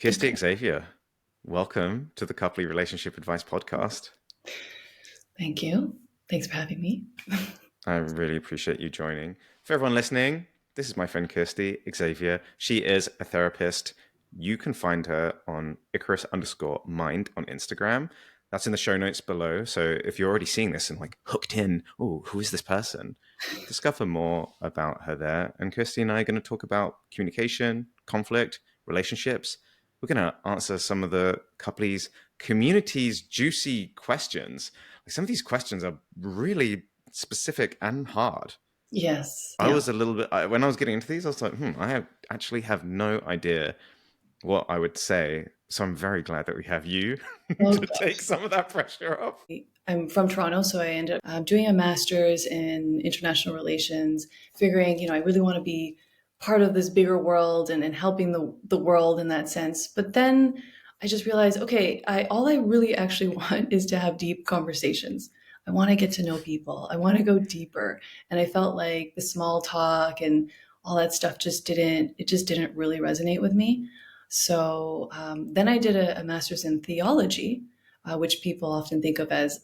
Kiersty, Xavier, welcome to the Couply Relationship Advice Podcast. Thank you. Thanks for having me. I really appreciate you joining. For everyone listening, this is my friend Kiersty, Xavier. She is a therapist. You can find her on Icarus_mind on Instagram. That's in the show notes below. So if you're already seeing this and like hooked in, oh, who is this person? Discover more about her there. And Kiersty and I are going to talk about communication, conflict, relationships. We're going to answer some of the Couply's community's juicy questions. Like some of these questions are really specific and hard. Yes. I Yeah. was a little bit, when I was getting into these, I was like, actually have no idea what I would say. So I'm very glad that we have you Oh, to take some of that pressure off. I'm from Toronto, so I ended up doing a master's in international relations, figuring, I really want to be part of this bigger world and helping the world in that sense. But then I just realized, okay, all I really actually want is to have deep conversations. I want to get to know people. I want to go deeper. And I felt like the small talk and all that stuff just didn't really resonate with me. So then I did a master's in theology, which people often think of as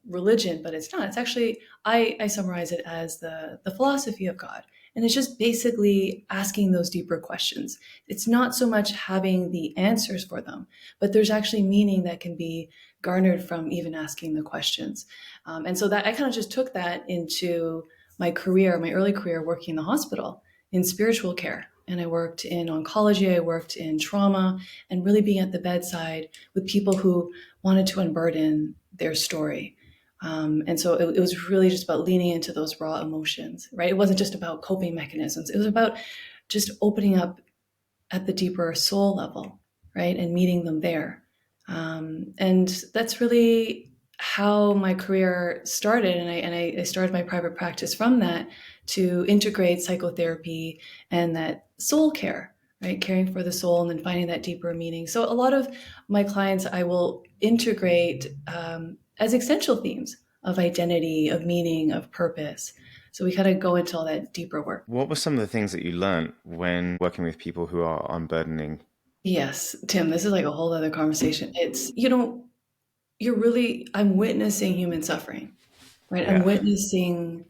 religion, but it's not. It's actually, I summarize it as the philosophy of God. And it's just basically asking those deeper questions. It's not so much having the answers for them, but there's actually meaning that can be garnered from even asking the questions. And so that I kind of just took that into my career, my early career working in the hospital in spiritual care. And I worked in oncology, I worked in trauma, and really being at the bedside with people who wanted to unburden their story. And so it was really just about leaning into those raw emotions, right? It wasn't just about coping mechanisms. It was about just opening up at the deeper soul level, right? And meeting them there. And that's really how my career started. And I started my private practice from that to integrate psychotherapy and that soul care, right? Caring for the soul and then finding that deeper meaning. So a lot of my clients I will integrate as essential themes of identity, of meaning, of purpose. So we kind of go into all that deeper work. What were some of the things that you learned when working with people who are unburdening? Yes, Tim, this is like a whole other conversation. It's, I'm witnessing human suffering, right? I'm Yeah. witnessing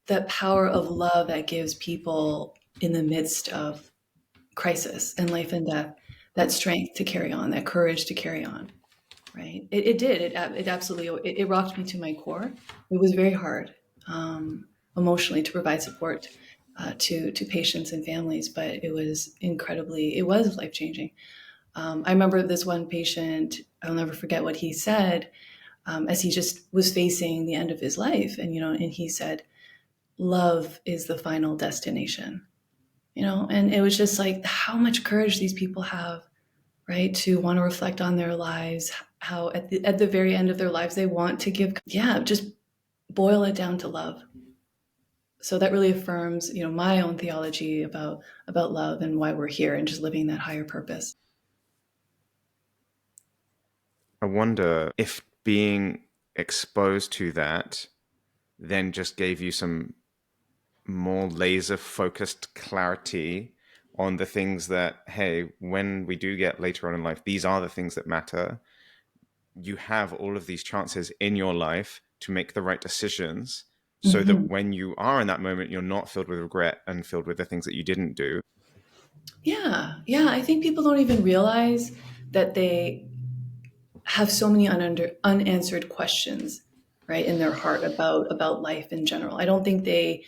that power of love that gives people in the midst of crisis and life and death, that strength to carry on, that courage to carry on, right? It did. It absolutely, it rocked me to my core. It was very hard emotionally to provide support to patients and families, but it was life-changing. I remember this one patient, I'll never forget what he said as he just was facing the end of his life. And he said, love is the final destination, and it was just like how much courage these people have, right? To want to reflect on their lives, how at the very end of their lives, they want to just boil it down to love. So that really affirms, my own theology about love and why we're here and just living that higher purpose. I wonder if being exposed to that then just gave you some more laser focused clarity on the things that, hey, when we do get later on in life, these are the things that matter. You have all of these chances in your life to make the right decisions so that when you are in that moment, you're not filled with regret and filled with the things that you didn't do. Yeah. I think people don't even realize that they have so many unanswered questions, right, in their heart about life in general. I don't think they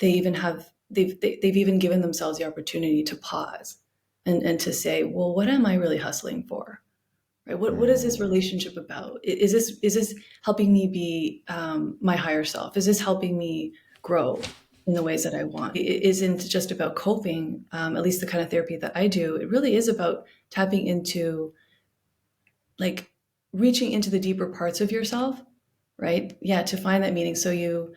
even have they've even given themselves the opportunity to pause and to say, well, what am I really hustling for? Right? What is this relationship about? Is this helping me be my higher self? Is this helping me grow in the ways that I want? It isn't just about coping. At least the kind of therapy that I do, it really is about tapping into, like, reaching into the deeper parts of yourself, right? Yeah, to find that meaning, so you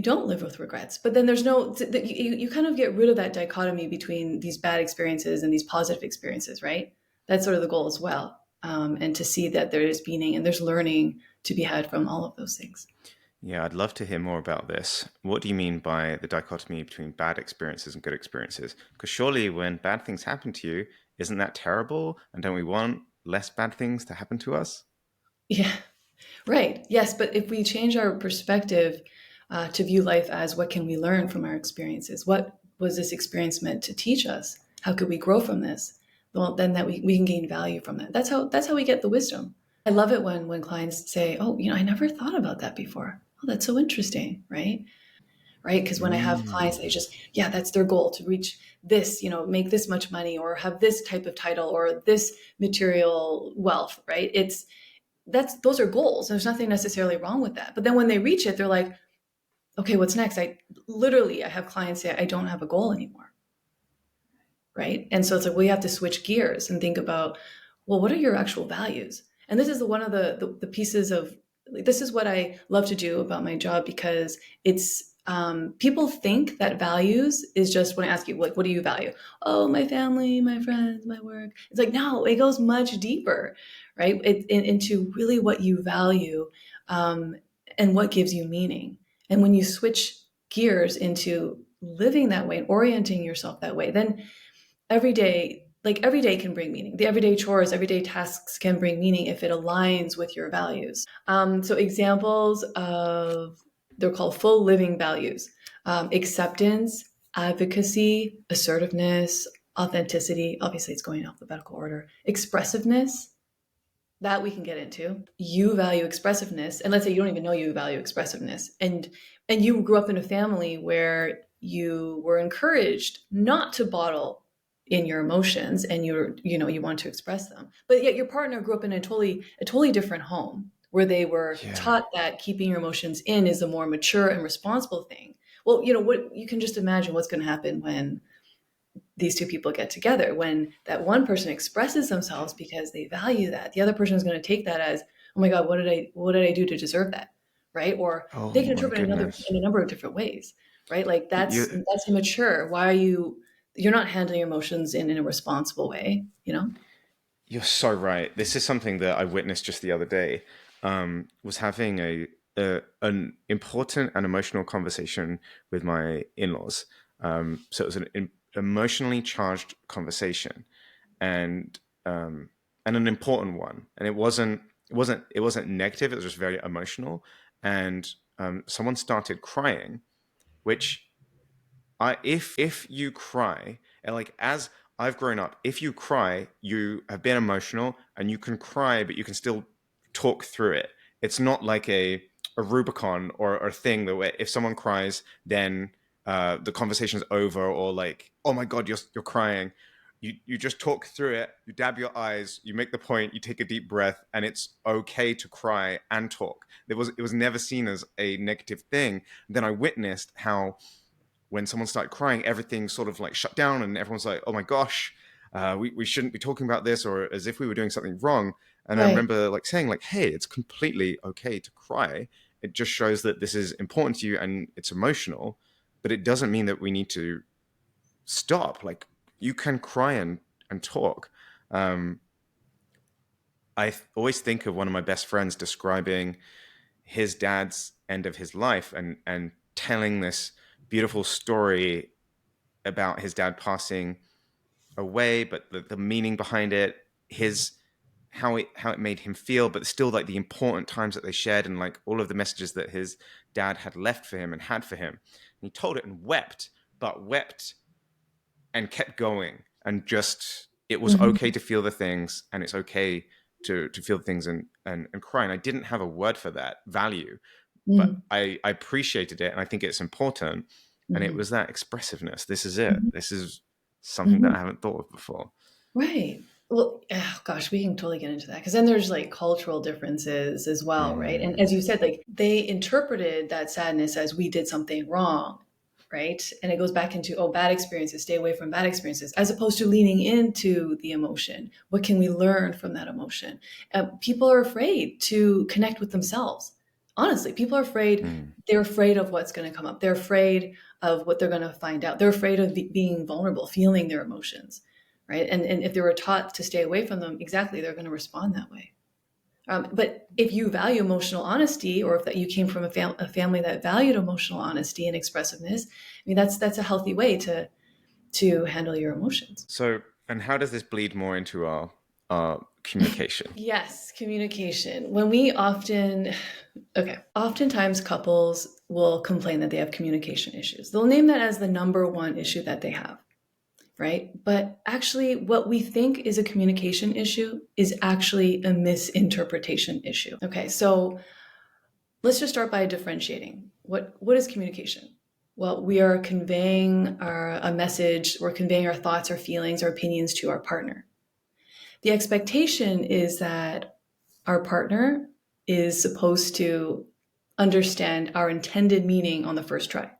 don't live with regrets. But then there's no, you kind of get rid of that dichotomy between these bad experiences and these positive experiences, right? That's sort of the goal as well. And to see that there is meaning and there's learning to be had from all of those things. Yeah, I'd love to hear more about this. What do you mean by the dichotomy between bad experiences and good experiences? Because surely when bad things happen to you, Isn't that terrible? And don't we want less bad things to happen to us? Yeah, right. Yes, but if we change our perspective to view life as what can we learn from our experiences? What was this experience meant to teach us? How could we grow from this? Well, then that we can gain value from that. That's how we get the wisdom. I love it when clients say, "Oh, I never thought about that before. Oh, that's so interesting," right? Right? Because when I have clients, Mm. they just, yeah, that's their goal to reach this, make this much money or have this type of title or this material wealth, right? Those are goals. There's nothing necessarily wrong with that. But then when they reach it, they're like, okay, what's next? I have clients say, I don't have a goal anymore. Right. And so it's like we have to switch gears and think about, well, what are your actual values? And this is one of the pieces of like, this is what I love to do about my job because it's people think that values is just when I ask you, like, what do you value? Oh, my family, my friends, my work. It's like, no, it goes much deeper, right? Into really what you value um, and what gives you meaning. And when you switch gears into living that way and orienting yourself that way, then every day can bring meaning. The everyday chores, everyday tasks can bring meaning if it aligns with your values. So examples of they're called full living values: acceptance, advocacy, assertiveness, authenticity. Obviously, it's going in alphabetical order. Expressiveness, that we can get into. You value expressiveness, and let's say you don't even know you value expressiveness, and you grew up in a family where you were encouraged not to bottle in your emotions, and you want to express them, but yet your partner grew up in a totally different home where they were Yeah. taught that keeping your emotions in is a more mature and responsible thing. Well, what you can just imagine what's going to happen when these two people get together, when that one person expresses themselves because they value that, the other person is going to take that as, oh my god, what did I do to deserve that, right? Or Oh they can my interpret it goodness. in a number of different ways, right? Like You that's immature. Why are you're not handling your emotions in a responsible way? you're so right. This is something that I witnessed just the other day. Was having an important and emotional conversation with my in-laws. So it was an emotionally charged conversation, and and an important one. And it wasn't negative. It was just very emotional. And someone started crying, which if you cry, and like as I've grown up, if you cry, you have been emotional and you can cry, but you can still talk through it. It's not like a Rubicon or a thing that where if someone cries, then the conversation's over, or like, oh my god, you're crying. You just talk through it. You dab your eyes. You make the point. You take a deep breath, and it's okay to cry and talk. It was never seen as a negative thing. Then I witnessed how when someone started crying, everything sort of like shut down, and everyone's like, "Oh my gosh, we shouldn't be talking about this," or as if we were doing something wrong. And I Right. remember like saying, like, "Hey, it's completely okay to cry. It just shows that this is important to you and it's emotional, but it doesn't mean that we need to stop. Like, you can cry and talk." Um, always think of one of my best friends describing his dad's end of his life, and telling this beautiful story about his dad passing away, but the meaning behind it, his how it made him feel, but still like the important times that they shared, and like all of the messages that his dad had left for him and had for him. And he told it and wept, but wept and kept going, and just it was okay Hmm. to feel the things, and it's okay to feel things and cry. And I didn't have a word for that value, but Hmm. I appreciated it, and I think it's important. And it Hmm. was that expressiveness. This is it. Hmm. This is something that Hmm. I haven't thought of before. Right. Well, oh gosh, we can totally get into that because then there's like cultural differences as well, right? And as Mm, you said, like they interpreted that sadness as we did something wrong, right? And it goes back into, oh, bad experiences, stay away from bad experiences, as opposed to leaning into the emotion. What can we learn from that emotion? People are afraid to connect with themselves. Honestly, people are afraid. mm. They're afraid of what's going to come up. They're afraid of what they're going to find out. They're afraid of being vulnerable, feeling their emotions, right? And if they were taught to stay away from them, exactly, they're going to respond that way. But if you value emotional honesty, or if that you came from a family that valued emotional honesty and expressiveness, I mean that's a healthy way to handle your emotions. So And how does this bleed more into our communication? Yes, communication. Oftentimes couples will complain that they have communication issues. They'll name that as the number one issue that they have, right? But actually, what we think is a communication issue is actually a misinterpretation issue. Okay, so let's just start by differentiating. What is communication? Well, we are conveying a message, we're conveying our thoughts, our feelings, our opinions to our partner. The expectation is that our partner is supposed to understand our intended meaning on the first try.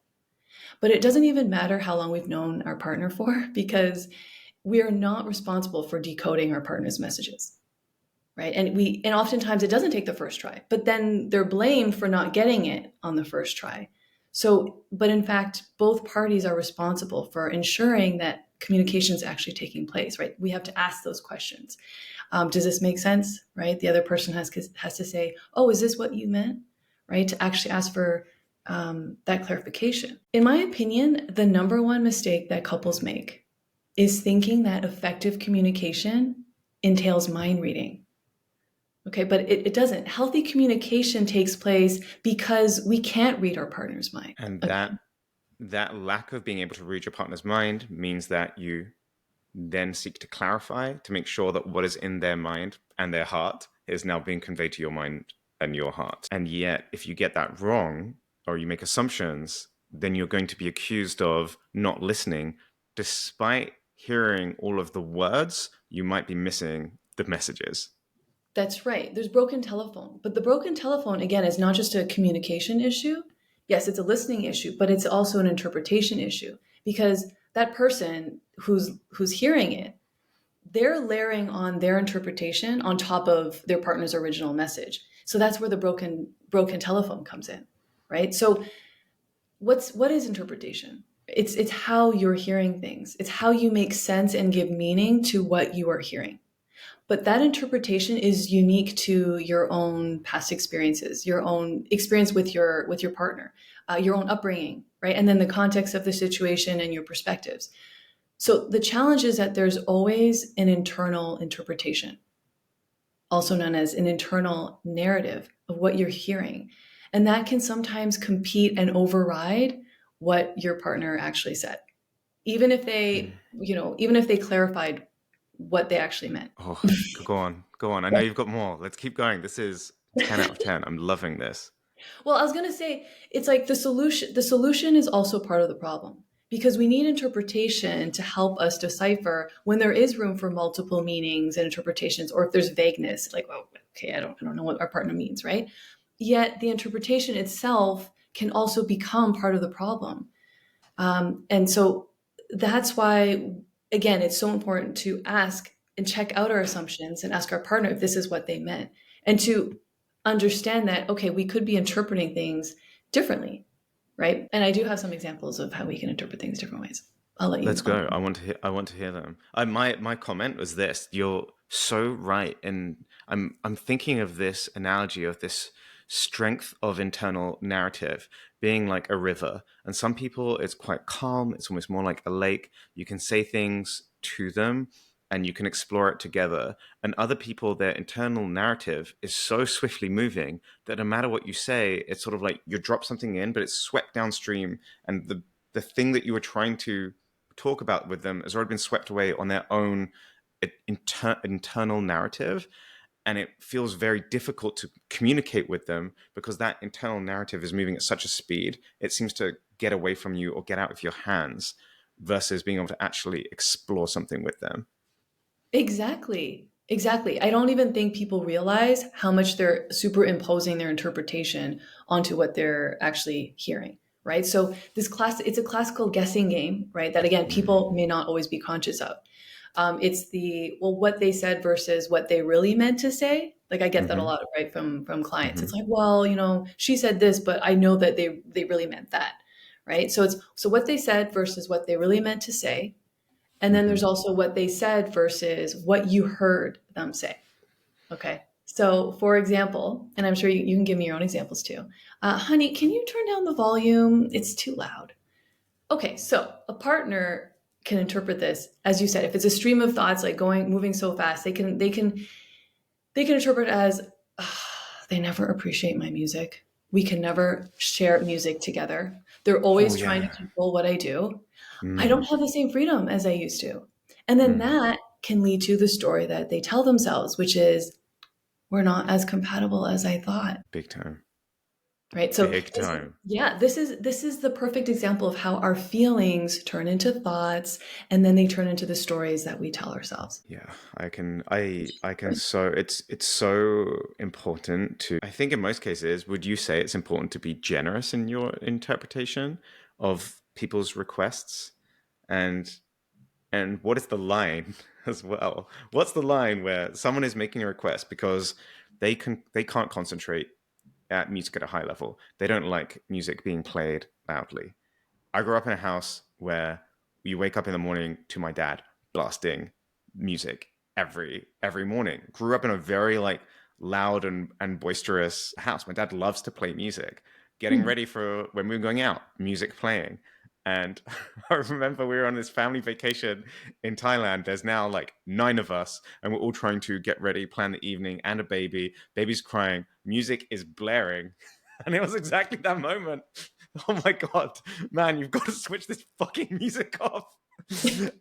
But it doesn't even matter how long we've known our partner for, because we are not responsible for decoding our partner's messages. Right. And oftentimes it doesn't take the first try, but then they're blamed for not getting it on the first try. So, but in fact, both parties are responsible for ensuring that communication is actually taking place, right? We have to ask those questions. Does this make sense? Right. The other person has to say, oh, is this what you meant? Right. To actually ask for that clarification. In my opinion, the number one mistake that couples make is thinking that effective communication entails mind reading. Okay, but it doesn't. Healthy communication takes place because we can't read our partner's mind. And Okay. that lack of being able to read your partner's mind means that you then seek to clarify to make sure that what is in their mind and their heart is now being conveyed to your mind and your heart. And yet, if you get that wrong or you make assumptions, then you're going to be accused of not listening. Despite hearing all of the words, you might be missing the messages. That's right. There's broken telephone. But the broken telephone, again, is not just a communication issue. Yes, it's a listening issue, but it's also an interpretation issue, because that person who's hearing it, they're layering on their interpretation on top of their partner's original message. So that's where the broken telephone comes in, right? So what is interpretation? It's how you're hearing things. It's how you make sense and give meaning to what you are hearing. But that interpretation is unique to your own past experiences, your own experience with your partner, your own upbringing, right? And then the context of the situation and your perspectives. So the challenge is that there's always an internal interpretation, also known as an internal narrative of what you're hearing. And that can sometimes compete and override what your partner actually said, even if even if they clarified what they actually meant. Oh, go on, go on. I know you've got more. Let's keep going. This is 10 out of 10. I'm loving this. Well, I was going to say, it's like the solution is also part of the problem, because we need interpretation to help us decipher when there is room for multiple meanings and interpretations, or if there's vagueness, like, well, okay, I don't know what our partner means, right? Yet the interpretation itself can also become part of the problem. And so that's why, again, it's so important to ask and check out our assumptions and ask our partner if this is what they meant, and to understand that, okay, we could be interpreting things differently, right? And I do have some examples of how we can interpret things different ways. I'll let you Let's know. go. I want to hear them. My comment was this. You're so right. And I'm thinking of this analogy of this strength of internal narrative being like a river. And some people, it's quite calm. It's almost more like a lake. You can say things to them and you can explore it together. And other people, their internal narrative is so swiftly moving that no matter what you say, it's sort of like you drop something in, but it's swept downstream. And the thing that you were trying to talk about with them has already been swept away on their own internal narrative. And it feels very difficult to communicate with them because that internal narrative is moving at such a speed. It seems to get away from you or get out of your hands versus being able to actually explore something with them. Exactly. Exactly. I don't even think people realize how much they're superimposing their interpretation onto what they're actually hearing, right? So it's a classical guessing game, right? That again, Mm. people may not always be conscious of. It's what they said versus what they really meant to say. Like I get that a Mm-hmm. lot, right, from clients. Mm-hmm. It's like, well, she said this, but I know that they really meant that, right? So what they said versus what they really meant to say, and then Mm-hmm. there's also what they said versus what you heard them say. Okay. So, for example, and I'm sure you can give me your own examples too. Honey, can you turn down the volume? It's too loud. Okay. So, a partner can interpret this, as you said, if it's a stream of thoughts like moving so fast, they can interpret as they never appreciate my music. We can never share music together. They're Oh always trying to yeah. control what I do. I don't Mm, have the same freedom as I used to. And then mm. that can lead to the story that they tell themselves, which is, we're not as compatible as I thought. Big time. Right. So Big time. yeah, this is the perfect example of how our feelings turn into thoughts and then they turn into the stories that we tell ourselves. Yeah, I can so it's so important to I think in most cases, would you say it's important to be generous in your interpretation of people's requests? And and what is the line as well? What's the line where someone is making a request because they can't concentrate at music at a high level. They don't like music being played loudly. I grew up in a house where you wake up in the morning to my dad blasting music every morning. Grew up in a very like loud and boisterous house. My dad loves to play music. Getting Hmm. ready for when we were going out, music playing. And I remember we were on this family vacation in Thailand. There's now like 9 of us, and we're all trying to get ready, plan the evening, and a baby. Baby's crying, music is blaring. And it was exactly that moment. Oh my God, man, you've got to switch this fucking music off.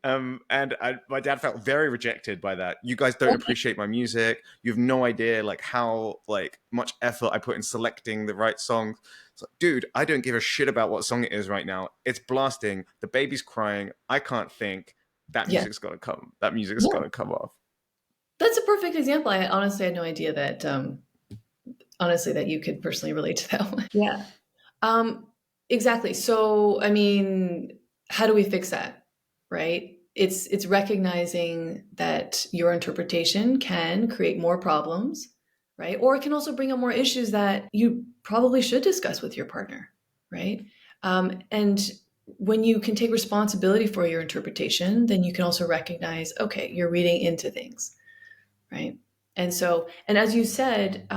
My dad felt very rejected by that. You guys don't appreciate my music. You have no idea like how like much effort I put in selecting the right songs. It's like, dude, I don't give a shit about what song it is right now. It's blasting. The baby's crying. I can't think. That Yeah. music's got to come. That music's got Yeah. to come off. That's a perfect example. I honestly had no idea that honestly that you could personally relate to that one. Yeah. Um, exactly. So, I mean, how do we fix that? Right? It's recognizing that your interpretation can create more problems, right? Or it can also bring up more issues that you probably should discuss with your partner, right? And when you can take responsibility for your interpretation, then you can also recognize, okay, you're reading into things, right? And so, and as you said,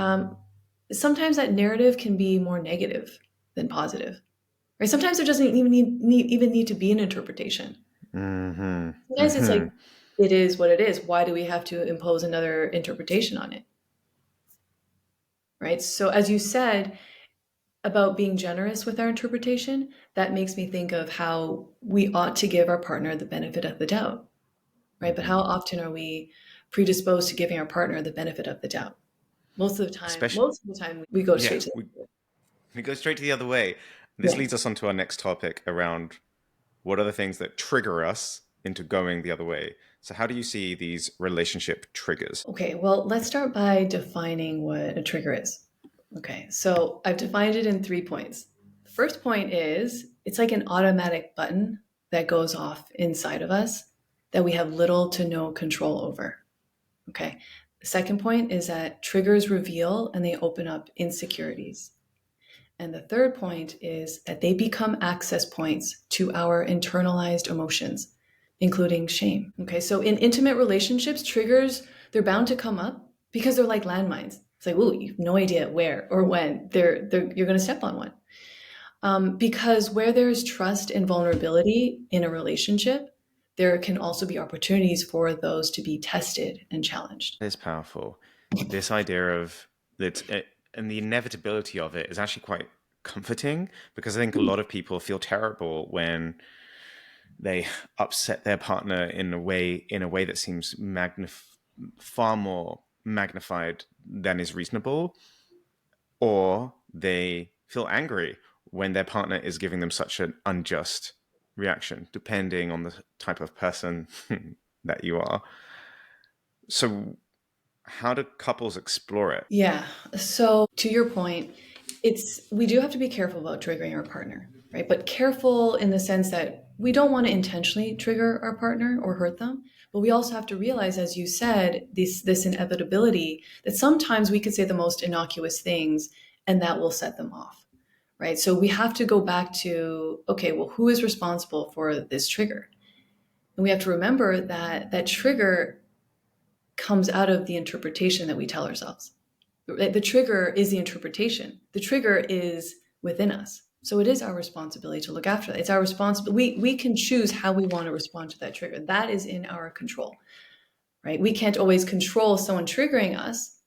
sometimes that narrative can be more negative than positive, right? Sometimes there doesn't even need to be an interpretation. Mm-hmm. Sometimes it's like Mm-hmm. it is what it is. Why do we have to impose another interpretation on it, right? So as you said about being generous with our interpretation, that makes me think of how we ought to give our partner the benefit of the doubt, right? But how Mm-hmm. often are we predisposed to giving our partner the benefit of the doubt? Especially, Most of the time, we go yeah, straight to we go straight to the other way. This yeah. leads us on to our next topic around what are the things that trigger us into going the other way. So, how do you see these relationship triggers? Okay, well, let's start by defining what a trigger is. Okay, so I've defined it in 3 points. The first point is it's like an automatic button that goes off inside of us that we have little to no control over. Okay, the second point is that triggers reveal and they open up insecurities. And the third point is that they become access points to our internalized emotions, including shame. Okay, so in intimate relationships, triggers, they're bound to come up because they're like landmines. It's like, ooh, you have no idea where or when you're going to step on one. Because where there's trust and vulnerability in a relationship, there can also be opportunities for those to be tested and challenged. It's powerful. This idea of that, and the inevitability of it is actually quite comforting because I think a lot of people feel terrible when they upset their partner in a way that seems far more magnified than is reasonable, or they feel angry when their partner is giving them such an unjust reaction, depending on the type of person that you are. So, how do couples explore it? Yeah. So to your point, we do have to be careful about triggering our partner, right? But careful in the sense that we don't want to intentionally trigger our partner or hurt them, but we also have to realize, as you said, this inevitability that sometimes we could say the most innocuous things and that will set them off, right? So we have to go back to, okay, well, who is responsible for this trigger? And we have to remember that that trigger comes out of the interpretation that we tell ourselves. The trigger is the interpretation. The trigger is within us. So it is our responsibility to look after that. It's our responsibility. We can choose how we want to respond to that trigger. That is in our control, right? We can't always control someone triggering us,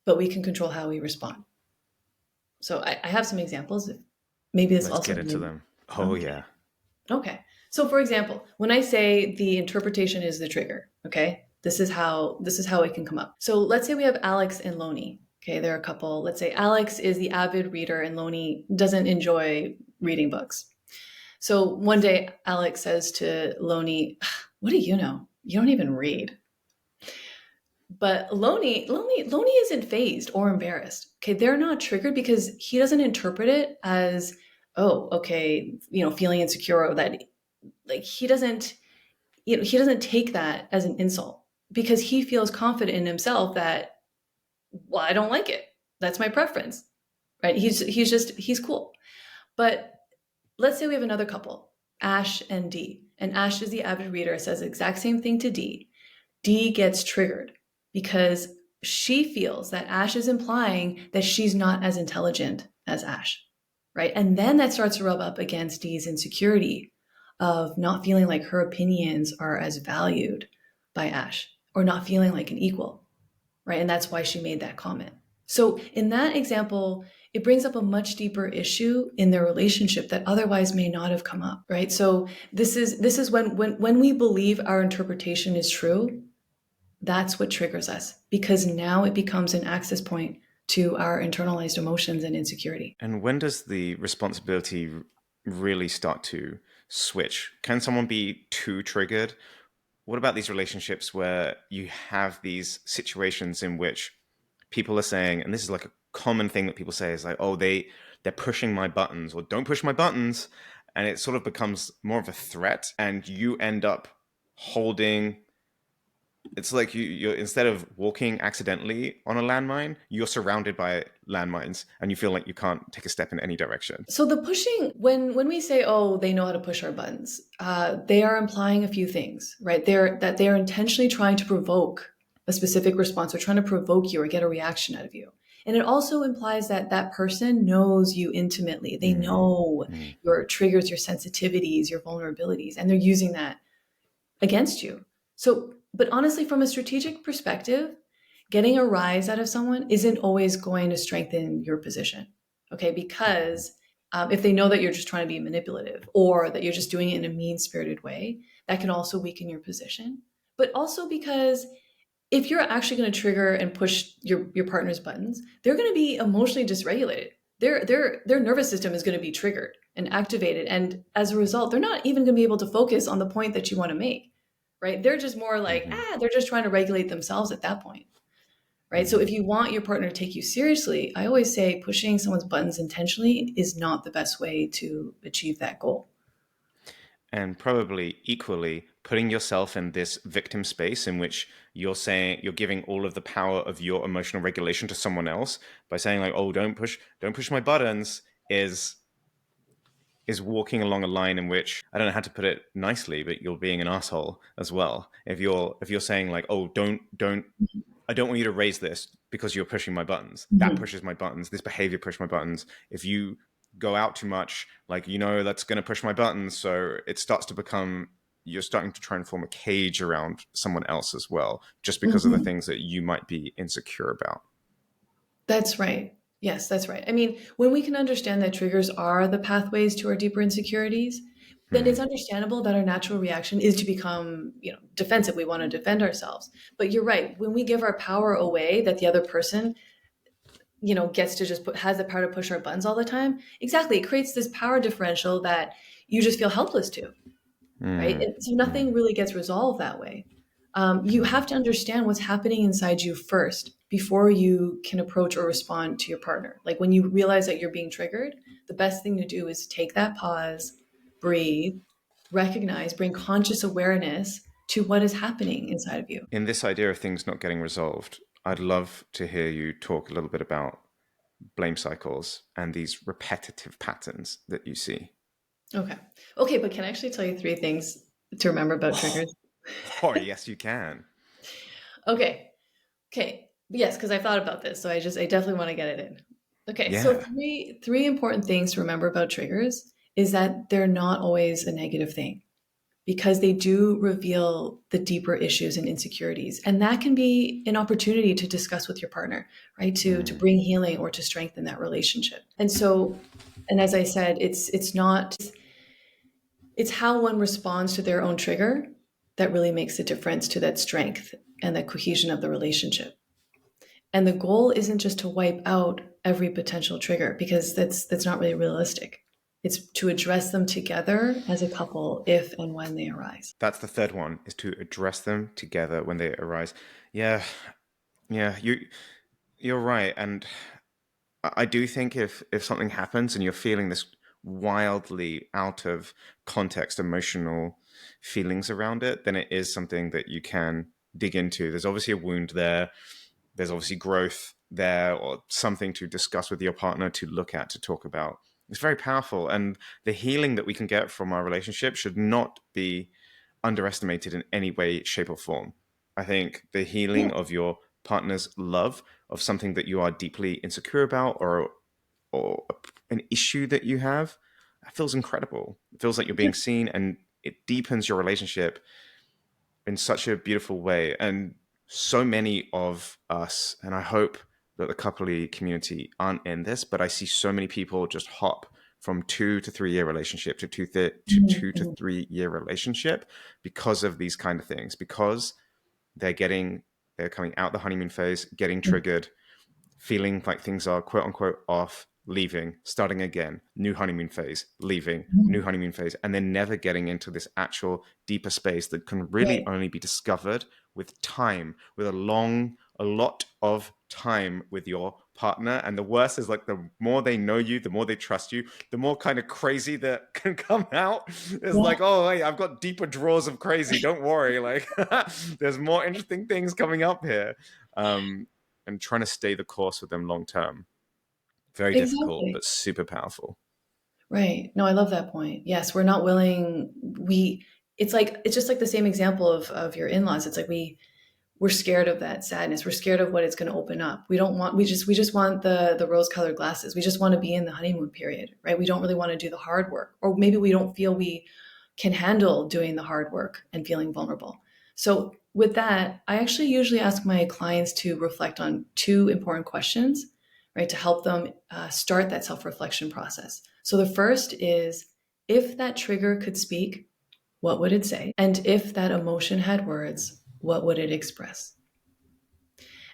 but we can control how we respond. So I have some examples. Maybe this Let's also. get into them. Oh, Okay. yeah. Okay. So for example, when I say the interpretation is the trigger, okay, this is how it can come up. So let's say we have Alex and Loni. Okay, they're a couple. Let's say Alex is the avid reader and Loni doesn't enjoy reading books. So one day Alex says to Loni, "What do you know? You don't even read." But Loni isn't phased or embarrassed. Okay, they're not triggered because he doesn't interpret it as, oh, okay, feeling insecure, or that, like, he doesn't take that as an insult because he feels confident in himself that, well, I don't like it. That's my preference, right? He's cool. But let's say we have another couple, Ash and D, and Ash is the avid reader, says the exact same thing to D. D gets triggered because she feels that Ash is implying that she's not as intelligent as Ash, right? And then that starts to rub up against D's insecurity of not feeling like her opinions are as valued by Ash, or not feeling like an equal, right? And that's why she made that comment. So in that example, it brings up a much deeper issue in their relationship that otherwise may not have come up, right? So this is when we believe our interpretation is true, that's what triggers us, because now it becomes an access point to our internalized emotions and insecurity. And when does the responsibility really start to switch? Can someone be too triggered? What about these relationships where you have these situations in which people are saying, and this is like a common thing that people say, is like, oh, they're pushing my buttons, or don't push my buttons, and it sort of becomes more of a threat, and you end up holding. It's like you're instead of walking accidentally on a landmine, you're surrounded by landmines, and you feel like you can't take a step in any direction. So the pushing, when we say, oh, they know how to push our buttons, they are implying a few things, right? They're intentionally trying to provoke a specific response, or trying to provoke you or get a reaction out of you. And it also implies that that person knows you intimately. They know Mm. your triggers, your sensitivities, your vulnerabilities, and they're using that against you. So, but honestly, from a strategic perspective, getting a rise out of someone isn't always going to strengthen your position, okay? Because if they know that you're just trying to be manipulative, or that you're just doing it in a mean spirited way, that can also weaken your position. But also because if you're actually going to trigger and push your partner's buttons, they're going to be emotionally dysregulated. Their nervous system is going to be triggered and activated, and as a result, they're not even going to be able to focus on the point that you want to make, right? They're just more like, Mm-hmm. they're just trying to regulate themselves at that point, right? So Mm-hmm. if you want your partner to take you seriously, I always say pushing someone's buttons intentionally is not the best way to achieve that goal. And probably equally putting yourself in this victim space in which you're saying you're giving all of the power of your emotional regulation to someone else by saying like, oh, don't push my buttons, is walking along a line in which, I don't know how to put it nicely, but you're being an asshole as well. If you're saying like, oh, don't I don't want you to raise this because you're pushing my buttons. That Mhm. pushes my buttons. This behavior pushes my buttons. If you go out too much, like, that's going to push my buttons. So it starts to become, you're starting to try and form a cage around someone else as well, just because of the Mhm. things that you might be insecure about. That's right. Yes, that's right. I mean, when we can understand that triggers are the pathways to our deeper insecurities, then Hmm. it's understandable that our natural reaction is to become, defensive. We want to defend ourselves. But you're right. When we give our power away, that the other person, gets to just has the power to push our buttons all the time. Exactly. It creates this power differential that you just feel helpless to, right? Hmm. And so Hmm. nothing really gets resolved that way. You Hmm. have to understand what's happening inside you first before you can approach or respond to your partner. Like when you realize that you're being triggered, the best thing to do is take that pause, breathe, recognize, bring conscious awareness to what is happening inside of you. In this idea of things not getting resolved, I'd love to hear you talk a little bit about blame cycles and these repetitive patterns that you see. Okay. Okay, but can I actually tell you three things to remember about Oh, triggers? oh yes, you can. Okay. Okay. Yes, because I thought about this. So I definitely want to get it in. Okay, so Yeah. three important things to remember about triggers is that they're not always a negative thing because they do reveal the deeper issues and insecurities. And that can be an opportunity to discuss with your partner, right? To Mm. bring healing or to strengthen that relationship. And so, and as I said, it's not it's how one responds to their own trigger that really makes a difference to that strength and the cohesion of the relationship. And the goal isn't just to wipe out every potential trigger because that's not really realistic. It's to address them together as a couple if and when they arise. That's the third one, is to address them together when they arise. Yeah, yeah, you're right. And I do think if something happens and you're feeling this wildly out of context emotional feelings around it, then it is something that you can dig into. There's obviously a wound there. There's obviously growth there, or something to discuss with your partner, to look at, to talk about. It's very powerful. And the healing that we can get from our relationship should not be underestimated in any way, shape, or form. I think the Yeah. healing of your partner's love of something that you are deeply insecure about, or an issue that you have, that feels incredible. It feels like you're being seen, and it deepens your relationship in such a beautiful way. And so many of us, and I hope that the coupley community aren't in this, but I see so many people just hop from 2 to 3 year relationship to two to Mhm. 3 year relationship because of these kind of things, because they're coming out the honeymoon phase, getting triggered, feeling like things are quote unquote off, leaving, starting again, new honeymoon phase, leaving, new Mhm. honeymoon phase, and then never getting into this actual deeper space that can really Right. only be discovered with time, with a lot of time with your partner. And the worst is, like, the more they know you, the more they trust you, the more kind of crazy that can come out. It's Yeah. like, oh, hey, I've got deeper drawers of crazy. Don't worry. Like, there's more interesting things coming up here. Um, and trying to stay the course with them long term. Very difficult, Exactly. but super powerful. Right. No, I love that point. Yes, we're not willing. It's just like the same example of your in-laws. It's like we're scared of that sadness. We're scared of what it's going to open up. We just want the rose-colored glasses. We just want to be in the honeymoon period, right? We don't really want to do the hard work. Or maybe we don't feel we can handle doing the hard work and feeling vulnerable. So with that, I actually usually ask my clients to reflect on two important questions, right, to help them start that self-reflection process. So the first is, if that trigger could speak, what would it say? And if that emotion had words, what would it express?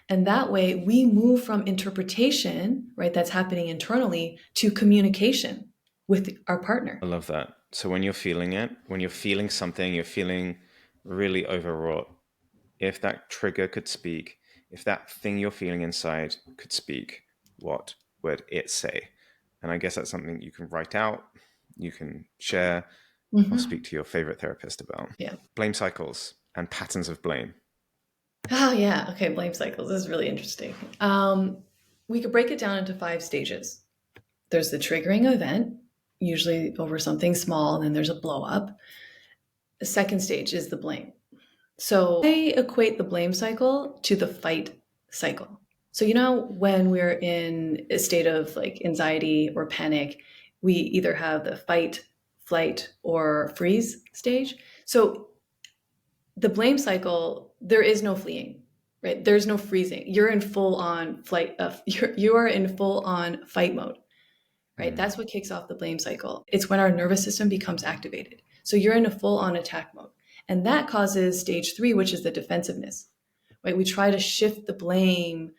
And that way we move from interpretation, right, that's happening internally, to communication with our partner. I love that. So when you're feeling it, when you're feeling something, you're feeling really overwrought. If that trigger could speak, if that thing you're feeling inside could speak, what would it say? And I guess that's something you can write out, you can share, or Mm-hmm. speak to your favorite therapist about. Yeah. Blame cycles and patterns of blame. Oh, yeah. Okay. Blame cycles. This is really interesting. We could break it down into 5 stages. There's the triggering event, usually over something small, and then there's a blow up. The second stage is the blame. So I equate the blame cycle to the fight cycle. So, when we're in a state of like anxiety or panic, we either have the fight, flight, or freeze stage. So the blame cycle, there is no fleeing, right? There's no freezing. You're in full on flight. You are in full on fight mode, right? Mm. That's what kicks off the blame cycle. It's when our nervous system becomes activated. So you're in a full on attack mode. And that causes stage 3, which is the defensiveness, right? We try to shift the blame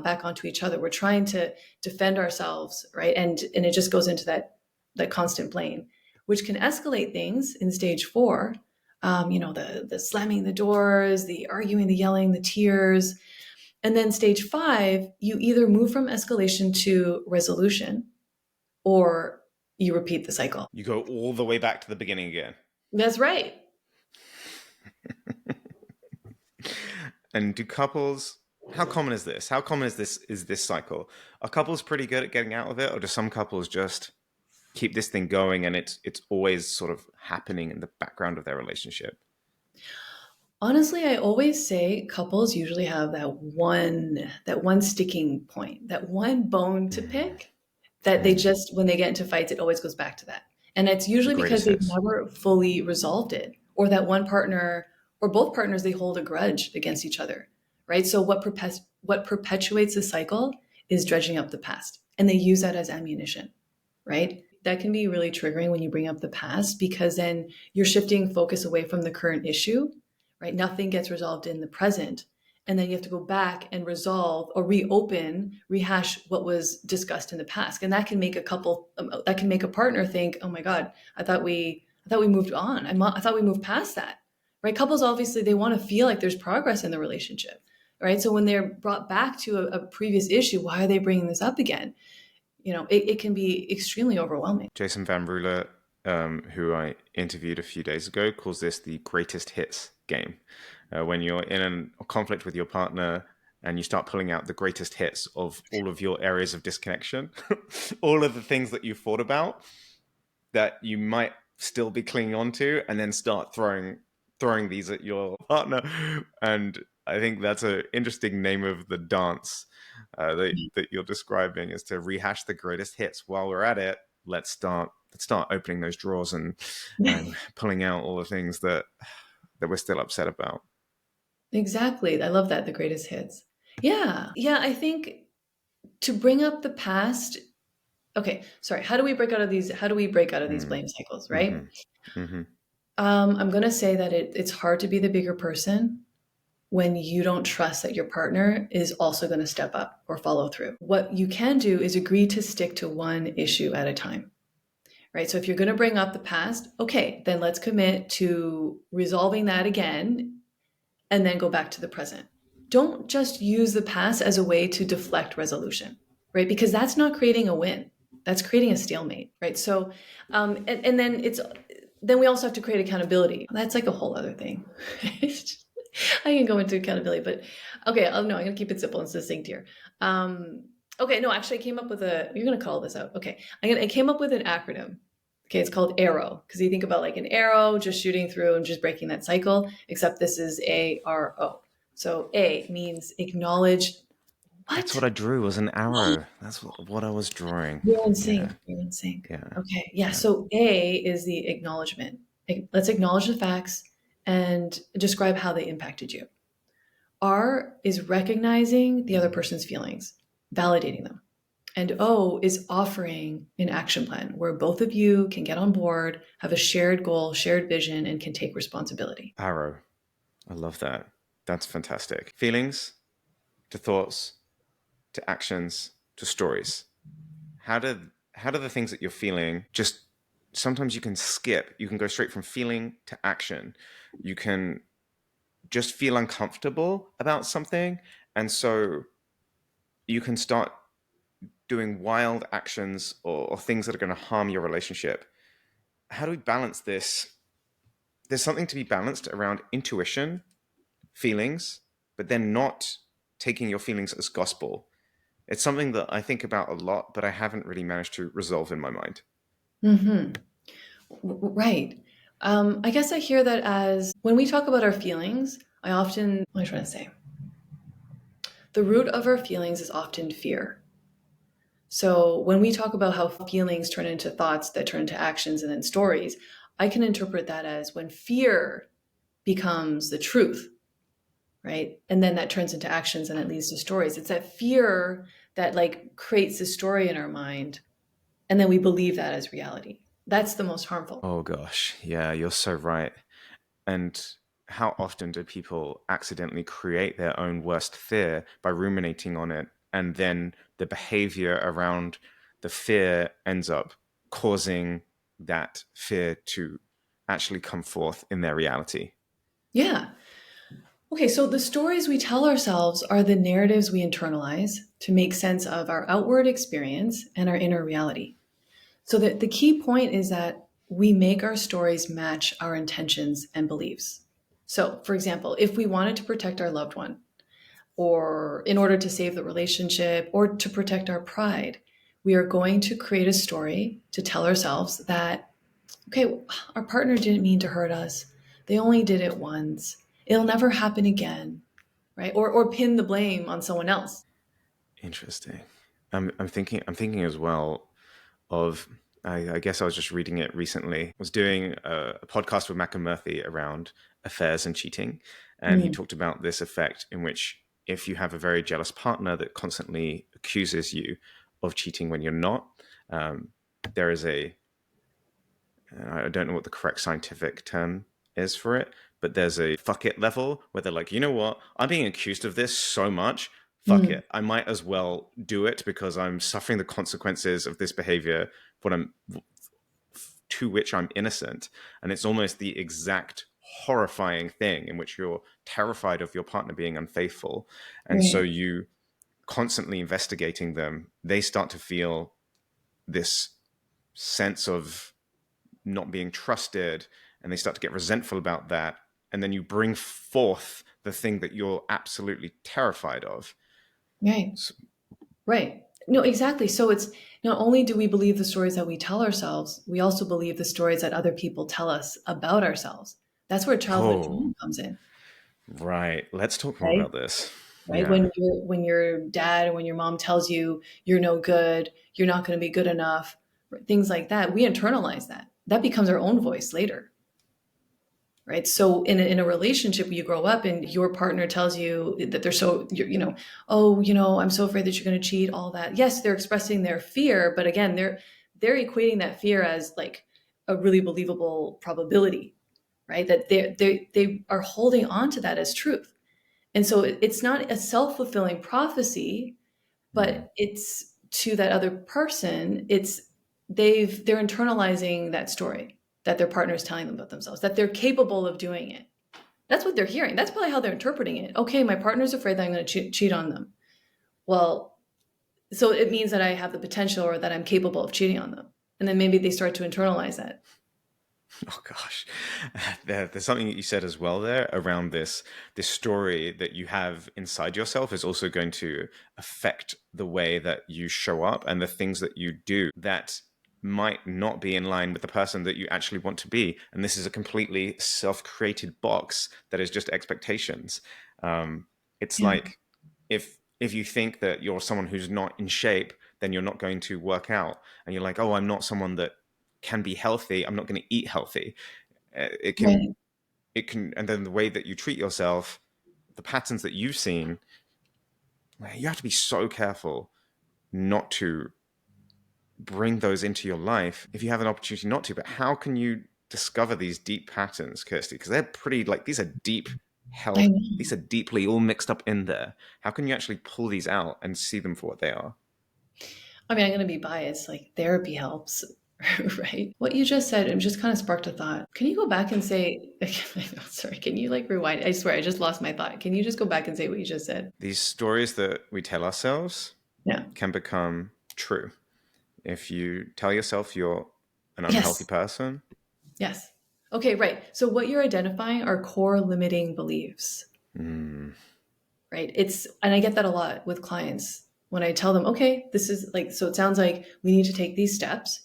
back onto each other. We're trying to defend ourselves, right? And it just goes into that constant blame, which can escalate things in stage 4. The slamming the doors, the arguing, the yelling, the tears. And then stage 5, you either move from escalation to resolution, or you repeat the cycle. You go all the way back to the beginning again. That's right. And do couples? How common is this? How common is this cycle? Are couples pretty good at getting out of it, or do some couples just keep this thing going and it's always sort of happening in the background of their relationship? Honestly, I always say couples usually have that one sticking point, that one bone to Mm, pick that they mm. just when they get into fights, it always goes back to that. And it's The usually because greatest they've hits. never fully resolved it, or that one partner or both partners they hold a grudge against each other, right? So what perpetuates the cycle is dredging up the past, and they use that as ammunition, right? That can be really triggering when you bring up the past because then you're shifting focus away from the current issue, right? Nothing gets resolved in the present. And then you have to go back and resolve or reopen, rehash what was discussed in the past. And that can make that can make a partner think, oh my God, I thought we moved on. I thought we moved past that, right? Couples, obviously, they want to feel like there's progress in the relationship, right? So when they're brought back to a previous issue, why are they bringing this up again? It can be extremely overwhelming. Jason Van Ruler, who I interviewed a few days ago, calls this the greatest hits game. When you're in a conflict with your partner and you start pulling out the greatest hits of all of your areas of disconnection, all of the things that you thought about that you might still be clinging on to, and then start throwing these at your partner. And I think that's an interesting name of the dance that you're describing, is to rehash the greatest hits. While we're at it, let's start opening those drawers and pulling out all the things that we're still upset about. Exactly. I love that. The greatest hits. Yeah. Yeah. I think to bring up the past. Okay. Sorry. How do we break out of these Mm. blame cycles, right? Hmm. Hmm. I'm going to say that it's hard to be the bigger person when you don't trust that your partner is also going to step up or follow through. What you can do is agree to stick to one issue at a time, right? So if you're going to bring up the past, okay, then let's commit to resolving that again and then go back to the present. Don't just use the past as a way to deflect resolution, right? Because that's not creating a win. That's creating a stalemate, right? So, and then we also have to create accountability. That's like a whole other thing. I can go into accountability, but okay. Oh no, I'm gonna keep it simple and succinct here. Um, okay, no, actually, I came up with a. You're gonna call this out. Okay, I came up with an acronym. Okay, it's called ARROW because you think about like an arrow just shooting through and just breaking that cycle, except this is ARO. So A means acknowledge That's what? what I drew, was an arrow. That's what I was drawing. You're in Yeah, sync. You're in sync. yeah, Okay, yeah. yeah. So A is the acknowledgement. Let's acknowledge the facts and describe how they impacted you. R is recognizing the other person's feelings, validating them. And O is offering an action plan where both of you can get on board, have a shared goal, shared vision, and can take responsibility. Arrow. I love that. That's fantastic. Feelings to thoughts to actions to stories. How do how do the things that you're feeling just sometimes you can skip. You can go straight from feeling to action. You can just feel uncomfortable about something, and so you can start doing wild actions or things that are going to harm your relationship. How do we balance this? There's something to be balanced around intuition, feelings, but then not taking your feelings as gospel. It's something that I think about a lot, but I haven't really managed to resolve in my mind. Hmm. Right. I guess I hear that as when we talk about our feelings, what am I trying to say? The root of our feelings is often fear. So when we talk about how feelings turn into thoughts that turn into actions and then stories, I can interpret that as when fear becomes the truth, right? And then that turns into actions and it leads to stories. It's that fear that like creates a story in our mind and then we believe that as reality. That's the most harmful. Oh gosh, yeah, you're so right. And how often do people accidentally create their own worst fear by ruminating on it? And then the behavior around the fear ends up causing that fear to actually come forth in their reality. Yeah. Okay, so the stories we tell ourselves are the narratives we internalize to make sense of our outward experience and our inner reality. So the key point is that we make our stories match our intentions and beliefs. So, for example, if we wanted to protect our loved one, or in order to save the relationship, or to protect our pride, we are going to create a story to tell ourselves that, okay, our partner didn't mean to hurt us. They only did it once. it'll never happen again, right? Or pin the blame on someone else. Interesting. I'm thinking as well of, I guess I was just reading it recently. I was doing a podcast with Murthy around affairs and cheating, and he Mm, talked about this effect in which if you have a very jealous partner that constantly accuses you of cheating when you're not, um, there is a, I don't know what the correct scientific term is for it, but there's a fuck it level where they're like, you know what? I'm being accused of this so much. Fuck mm, it. I might as well do it because I'm suffering the consequences of this behavior, but I'm to which I'm innocent. And it's almost the exact horrifying thing in which you're terrified of your partner being unfaithful. And so right, you constantly investigating them, they start to feel this sense of not being trusted, and they start to get resentful about that. And then you bring forth the thing that you're absolutely terrified of. right, So, right. No, exactly. So it's not only do we believe the stories that we tell ourselves, we also believe the stories that other people tell us about ourselves. That's where childhood oh, trauma comes in, right. Let's talk more right? about this. Right? Yeah. When your dad, when your mom tells you you're no good, you're not going to be good enough, things like that, we internalize that. That becomes our own voice later, right? So in a relationship, you grow up and your partner tells you that they're so, oh, I'm so afraid that you're going to cheat, all that. Yes, they're expressing their fear, but again, they're equating that fear as like a really believable probability, right? That they are holding on to that as truth. And so it's not a self-fulfilling prophecy, Mm. but it's to that other person, they're internalizing that story that their partner is telling them about themselves, that they're capable of doing it. That's what they're hearing. That's probably how they're interpreting it. Okay, my partner's afraid that I'm going to cheat on them. Well, so it means that I have the potential or that I'm capable of cheating on them. And then maybe they start to internalize that. Oh gosh, there's something that you said as well there around this story that you have inside yourself is also going to affect the way that you show up and the things that you do that might not be in line with the person that you actually want to be. And this is a completely self-created box that is just expectations. Um, it's Yeah. like if you think that you're someone who's not in shape, then you're not going to work out, and you're like, oh, I'm not someone that can be healthy. I'm not going to eat healthy. It can, Right. and then the way that you treat yourself, the patterns that you've seen, you have to be so careful not to bring those into your life if you have an opportunity not to. But how can you discover these deep patterns, Kirsty? Because they're pretty, like, these are deep I held, know. these are deeply all mixed up in there. How can you actually pull these out and see them for what they are? I mean, I'm going to be biased. Like therapy helps, right? What you just said, it just kind of sparked a thought. Can you go back and say, sorry, can you like rewind? I swear, I just lost my thought. Can you just go back and say what you just said? These stories that we tell ourselves Yeah. can become true. If you tell yourself you're an unhealthy Yes. person, Yes. Okay, right. So what you're identifying are core limiting beliefs, mm, right? And I get that a lot with clients when I tell them, okay, this is like, so it sounds like we need to take these steps.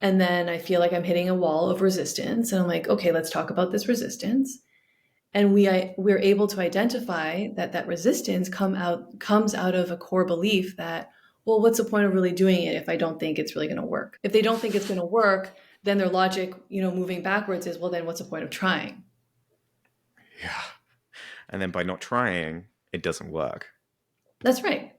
And then I feel like I'm hitting a wall of resistance. And I'm like, okay, let's talk about this resistance. And we're able to identify that that resistance comes out of a core belief that, well, what's the point of really doing it if I don't think it's really going to work? If they don't think it's going to work, then their logic, moving backwards is, well, then what's the point of trying? yeah. And then by not trying, it doesn't work. That's right.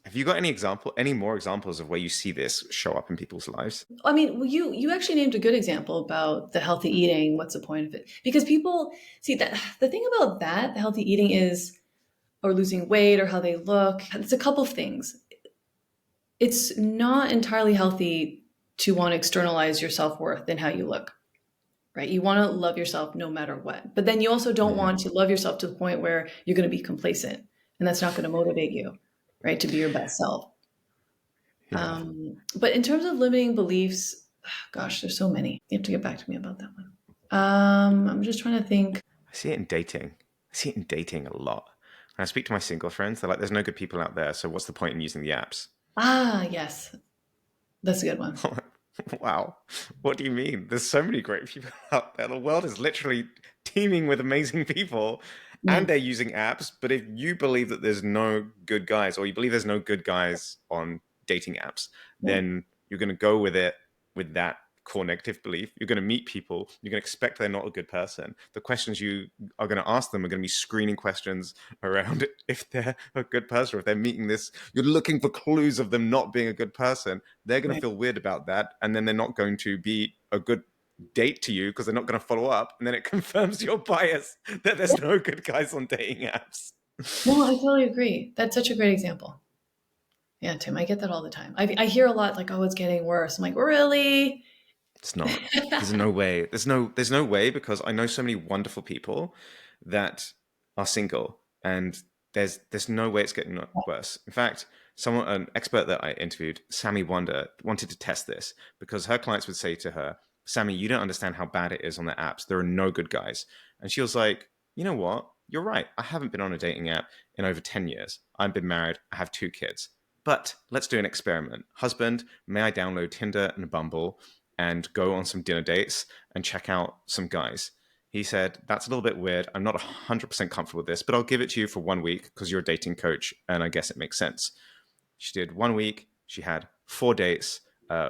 Have you got any more examples of where you see this show up in people's lives? I mean, well, you actually named a good example about the healthy eating. What's the point of it? Because people see that the thing about that, the healthy eating is, or losing weight or how they look. It's a couple of things. It's not entirely healthy to want to externalize your self-worth and how you look, right? You want to love yourself no matter what. But then you also don't Hmm. want to love yourself to the point where you're going to be complacent, and that's not going to motivate you, right, to be your best self. Yeah. But in terms of limiting beliefs, gosh, there's so many. You have to get back to me about that one. I'm just trying to think. I see it in dating. I see it in dating a lot. When I speak to my single friends, they're like, there's no good people out there, so what's the point in using the apps? Ah, yes, that's a good one. Wow. What do you mean? There's so many great people out there. The world is literally teeming with amazing people and Mm. they're using apps. But if you believe that there's no good guys or you believe there's no good guys on dating apps, Yeah. then you're going to go with it with that core negative belief. You're going to meet people. You're going to expect they're not a good person. The questions you are going to ask them are going to be screening questions around if they're a good person or if they're meeting this. You're looking for clues of them not being a good person. They're going to Right. feel weird about that. And then they're not going to be a good date to you because they're not going to follow up. And then it confirms your bias that there's no good guys on dating apps. No, I totally agree. That's such a great example. Yeah, Tim, I get that all the time. I hear a lot like, "Oh, it's getting worse." I'm like, "Really?" It's not. There's no way. There's no way because I know so many wonderful people that are single and there's no way it's getting worse. In fact, an expert that I interviewed, Sammy Wonder, wanted to test this because her clients would say to her, "Sammy, you don't understand how bad it is on the apps. There are no good guys." And she was like, "You know what? You're right. I haven't been on a dating app in over 10 years. I've been married. I have 2 kids. But let's do an experiment. Husband, may I download Tinder and Bumble and go on some dinner dates and check out some guys?" He said, "That's a little bit weird. I'm not 100% comfortable with this, but I'll give it to you for 1 week because you're a dating coach and I guess it makes sense." She did 1 week. She had 4 dates,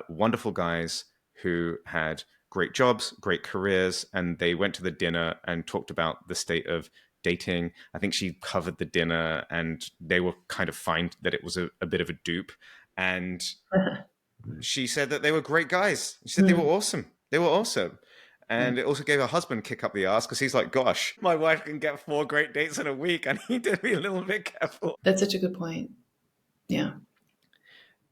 wonderful guys who had great jobs, great careers, and they went to the dinner and talked about the state of dating. I think she covered the dinner and they were kind of fine that it was a bit of a dupe. And she said that they were great guys. She said they were Mm. awesome. They were awesome. Yeah. And it also gave her husband a kick up the ass because he's like, "Gosh, my wife can get 4 great dates in a week. I need to be a little bit careful." That's such a good point. Yeah.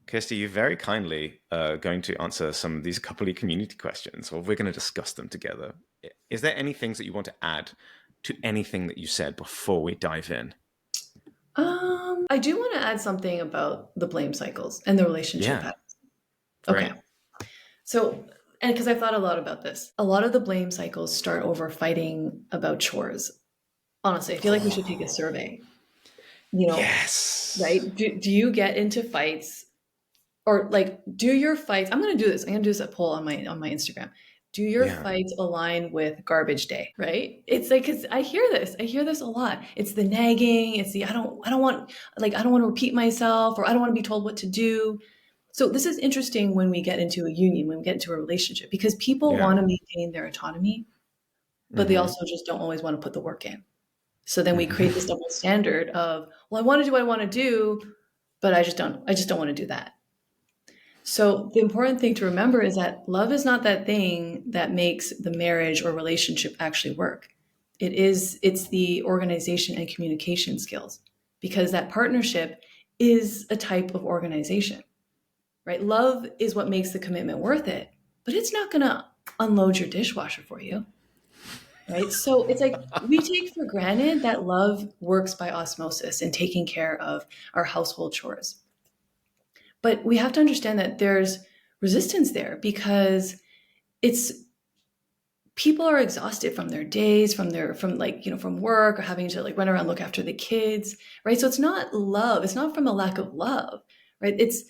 Kirsty, you very kindly going to answer some of these coupley community questions, or we're going to discuss them together. Is there any things that you want to add to anything that you said before we dive in? I do want to add something about the blame cycles and the relationship Yeah, patterns. Okay. great. So, and because I've thought a lot about this, a lot of the blame cycles start over fighting about chores. Honestly, I feel like we should take a Oh, survey. You know, right? yes. Do you get into fights or like do your fights? I'm going to do this. I'm going to do this a poll on my Instagram. Do your Yeah. fights align with garbage day? Right? It's like because I hear this. I hear this a lot. It's the nagging. It's the I don't want like I don't want to repeat myself or I don't want to be told what to do. So this is interesting when we get into a union, when we get into a relationship, because people Yeah. want to maintain their autonomy, but they Mm-hmm. also just don't always want to put the work in. So then we create this Mm-hmm. double standard of, well, I want to do what I want to do, but I just don't want to do that. So the important thing to remember is that love is not that thing that makes the marriage or relationship actually work. It's the organization and communication skills because that partnership is a type of organization, right? Love is what makes the commitment worth it, but it's not going to unload your dishwasher for you, right? So it's like we take for granted that love works by osmosis and taking care of our household chores. But we have to understand that there's resistance there because it's people are exhausted from their days, from like, from work or having to like run around look after the kids, right? So it's not love, it's not from a lack of love, right? It's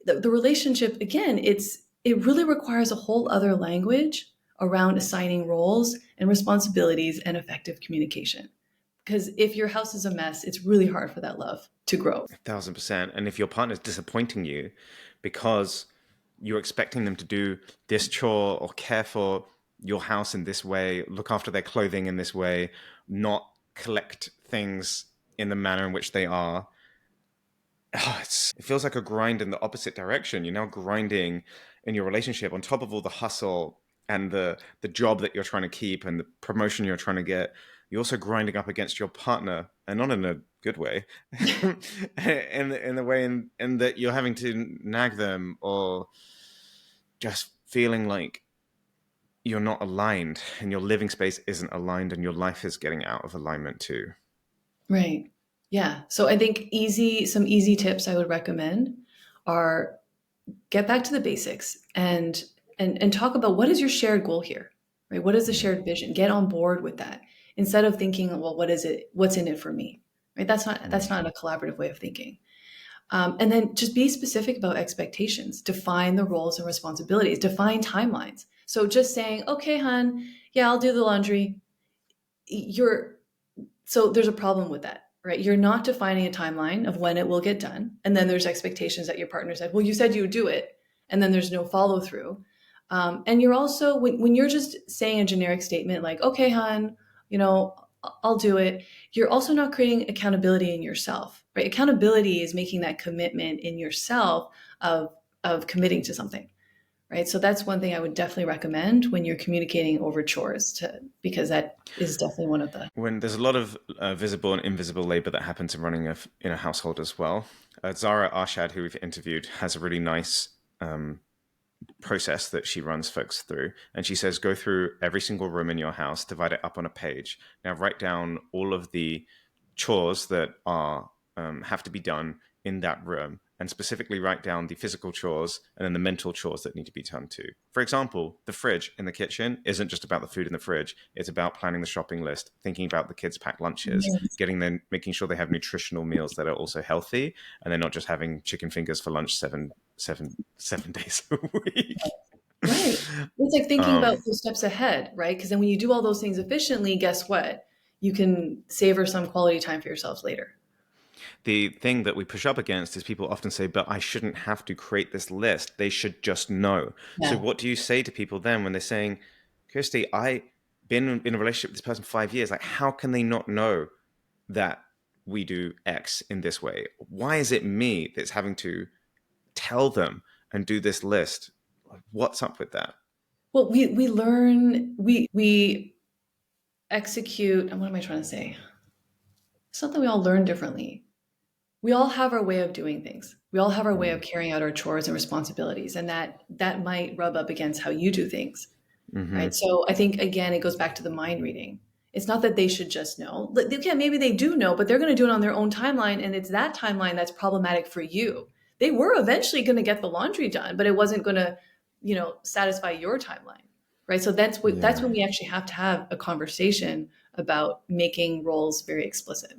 the relationship again, it really requires a whole other language around assigning roles and responsibilities and effective communication. Because if your house is a mess, it's really hard for that love to grow. 1,000%. And if your partner's disappointing you because you're expecting them to do this chore or care for your house in this way, look after their clothing in this way, not collect things in the manner in which they are, it feels like a grind in the opposite direction. You're now grinding in your relationship on top of all the hustle and the job that you're trying to keep and the promotion you're trying to get. You're also grinding up against your partner, and not in a good way, in the way in that you're having to nag them or just feeling like you're not aligned and your living space isn't aligned and your life is getting out of alignment too. Right. Yeah. So I think some easy tips I would recommend are get back to the basics and talk about what is your shared goal here, right? What is the shared vision? Get on board with that instead of thinking, well, what is it? What's in it for me? Right? That's not a collaborative way of thinking. And then just be specific about expectations, define the roles and responsibilities, define timelines. So just saying, okay, hon, yeah, I'll do the laundry. You're So there's a problem with that, right? You're not defining a timeline of when it will get done. And then there's expectations that your partner said, well, you said you would do it. And then there's no follow through. And you're also, when you're just saying a generic statement like, okay, hon, I'll do it, you're also not creating accountability in yourself, right? Accountability is making that commitment in yourself of committing to something. Right. So that's one thing I would definitely recommend when you're communicating over chores because that is definitely one of the. When there's a lot of visible and invisible labor that happens in a household as well. Zara Arshad, who we've interviewed, has a really nice process that she runs folks through. And she says, go through every single room in your house, divide it up on a page. Now write down all of the chores that are have to be done in that room, and specifically write down the physical chores and then the mental chores that need to be done too. For example, the fridge in the kitchen isn't just about the food in the fridge. It's about planning the shopping list, thinking about the kids' packed lunches, Yes. getting them, making sure they have nutritional meals that are also healthy, and they're not just having chicken fingers for lunch seven days a week. Right. It's like thinking about um, those steps ahead, right? Because then when you do all those things efficiently, guess what? You can savor some quality time for yourselves later. the thing that we push up against is people often say, but I shouldn't have to create this list. They should just know. So Yeah. what do you say to people then when they're saying, Kirsty, I've been in a relationship with this person 5 years. Like, how can they not know that we do X in this way? Why is it me that's having to tell them and do this list? What's up with that? Well, we learn, we execute, and what am I trying to say? Something we all learn differently. We all have our way of doing things. We all have our way of carrying out our chores and responsibilities, and that might rub up against how you do things. Mm-hmm. Right. So I think, again, it goes back to the mind reading. It's not that they should just know. Yeah, maybe they do know, but they're going to do it on their own timeline. And it's that timeline that's problematic for you. They were eventually going to get the laundry done, but it wasn't going to, satisfy your timeline. Right. So that's Yeah. when we actually have to have a conversation about making roles very explicit.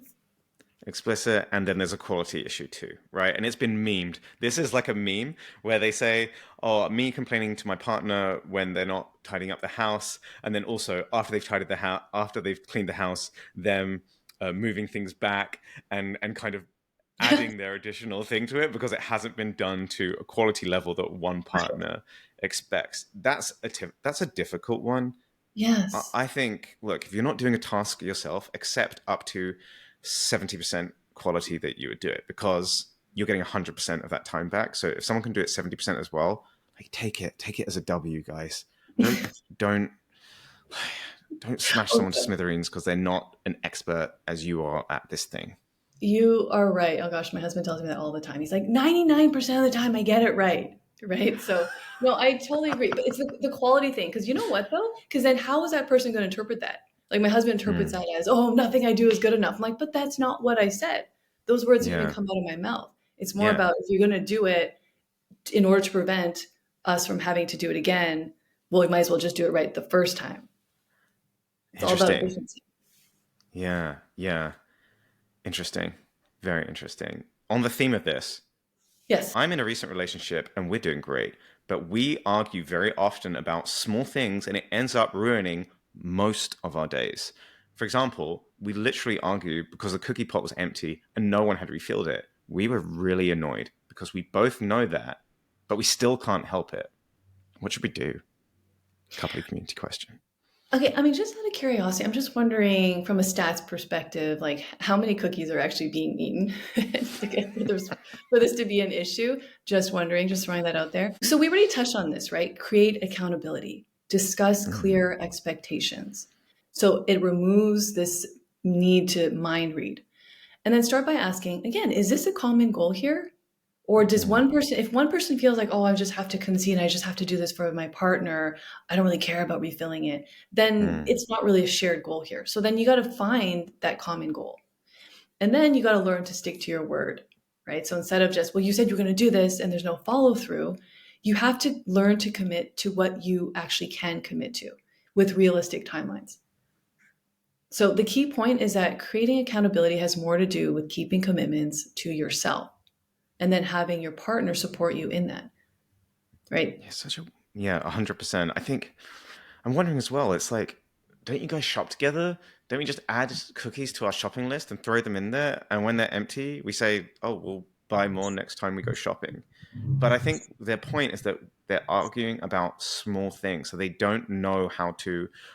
Explicit, and then there's a quality issue too, right? And it's been memed. This is like a meme where they say, oh, me complaining to my partner when they're not tidying up the house, and then also after they've tidied the house, after they've cleaned the house, them moving things back and kind of adding their additional thing to it because it hasn't been done to a quality level that one partner expects. That's a difficult one. Yes. I think, look, if you're not doing a task yourself, accept up to 70% quality that you would do it, because you're getting 100% of that time back. So if someone can do it 70% as well, like, take it as a W, guys. Don't don't smash someone to Okay. smithereens because they're not an expert as you are at this thing. You are right. Oh gosh, my husband tells me that all the time. He's like, 99% of the time I get it right. Right. So, no, I totally agree. But it's the quality thing. Because you know what, though? Because then how is that person going to interpret that? Like, my husband interprets Mm, that as, oh, nothing I do is good enough. I'm like, but that's not what I said. Those words didn't even yeah, come out of my mouth. It's more yeah, about if you're going to do it in order to prevent us from having to do it again, well, we might as well just do it right the first time. It's all about interesting. efficiency. Yeah, yeah, interesting. Very interesting. On the theme of this, Yes. I'm in a recent relationship and we're doing great, but we argue very often about small things and it ends up ruining most of our days. For example, we literally argued because the cookie pot was empty and no one had refilled it. We were really annoyed because we both know that, but we still can't help it. What should we do? Couple community question. Okay, I mean, just out of curiosity, I'm just wondering from a stats perspective, like how many cookies are actually being eaten to get for this to be an issue? Just wondering, just throwing that out there. So we already touched on this, right? Create accountability, discuss Mhm. clear expectations. So it removes this need to mind read. And then start by asking, again, is this a common goal here? Or does Mm. one person, if one person feels like, oh, I just have to concede, I just have to do this for my partner, I don't really care about refilling it, then Mm. it's not really a shared goal here. So then you got to find that common goal. And then you got to learn to stick to your word, right? So instead of just, well, you said you're going to do this and there's no follow through, you have to learn to commit to what you actually can commit to with realistic timelines. So the key point is that creating accountability has more to do with keeping commitments to yourself, and then having your partner support you in that, right? Yeah, 100%. I think I'm wondering as well, it's like, don't you guys shop together? Don't we just add cookies to our shopping list and throw them in there? And when they're empty, we say, oh, we'll buy more next time we go shopping. But I think their point is that they're arguing about small things. So they don't know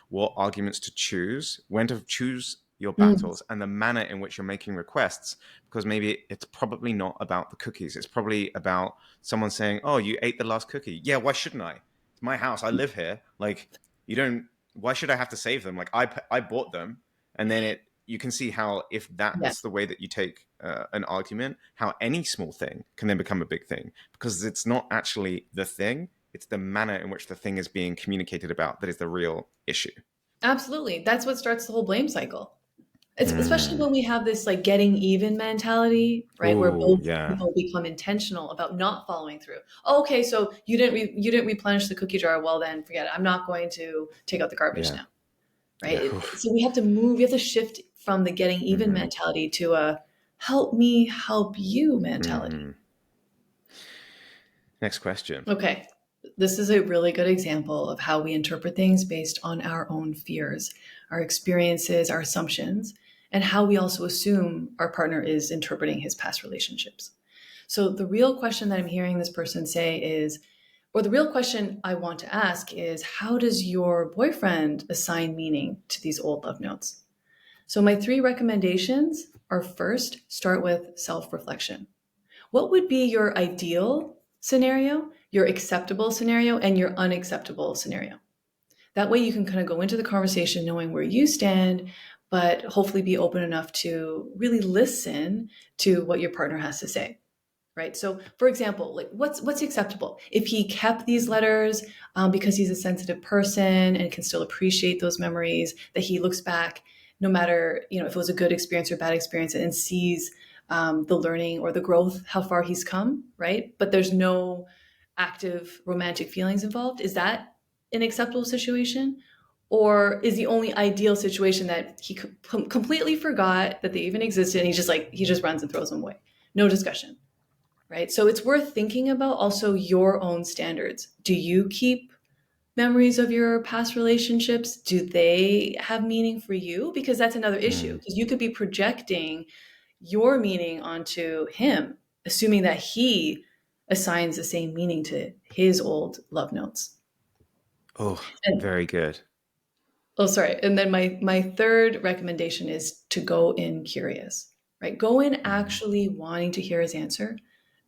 what arguments to choose, when to choose your Mm, battles, and the manner in which you're making requests. Because maybe it's probably not about the cookies. It's probably about someone saying, oh, you ate the last cookie. Yeah, why shouldn't I? It's my house. I live here. Like, you don't, why should I have to save them? Like, I bought them. And then you can see how, if yeah. that's the way that you take an argument, how any small thing can then become a big thing, because it's not actually the thing, it's the manner in which the thing is being communicated about that is the real issue. Absolutely. That's what starts the whole blame cycle. It's especially Mm. when we have this like getting even mentality, right? Where Oh, both yeah. people become intentional about not following through. Oh, okay, so you didn't replenish the cookie jar. Well, then forget it. I'm not going to take out the garbage Yeah. now, right? Yeah. Oof. So we have to move. We have to shift from the getting even Mm-hmm. mentality to a help me help you mentality. Mm-hmm. Next question. Okay. This is a really good example of how we interpret things based on our own fears, our experiences, our assumptions, and how we also assume our partner is interpreting his past relationships. So, the real question that I'm hearing this person say is, or the real question I want to ask is, how does your boyfriend assign meaning to these old love notes? So, my three recommendations are: first, start with self reflection. What would be your ideal scenario, your acceptable scenario, and your unacceptable scenario? That way you can kind of go into the conversation knowing where you stand, but hopefully be open enough to really listen to what your partner has to say. Right. So, for example, like what's acceptable? If he kept these letters because he's a sensitive person and can still appreciate those memories, that he looks back, no matter if it was a good experience or bad experience, and sees the learning or the growth, how far he's come. Right. But there's no active romantic feelings involved. Is that an acceptable situation? Or is the only ideal situation that he completely forgot that they even existed and he just runs and throws them away? No discussion, right? So it's worth thinking about also your own standards. Do you keep memories of your past relationships? Do they have meaning for you? Because that's another issue, Mm. because you could be projecting your meaning onto him, assuming that he assigns the same meaning to his old love notes. Oh, And very good. oh, sorry. And then my third recommendation is to go in curious, right? Go in Mm. actually wanting to hear his answer,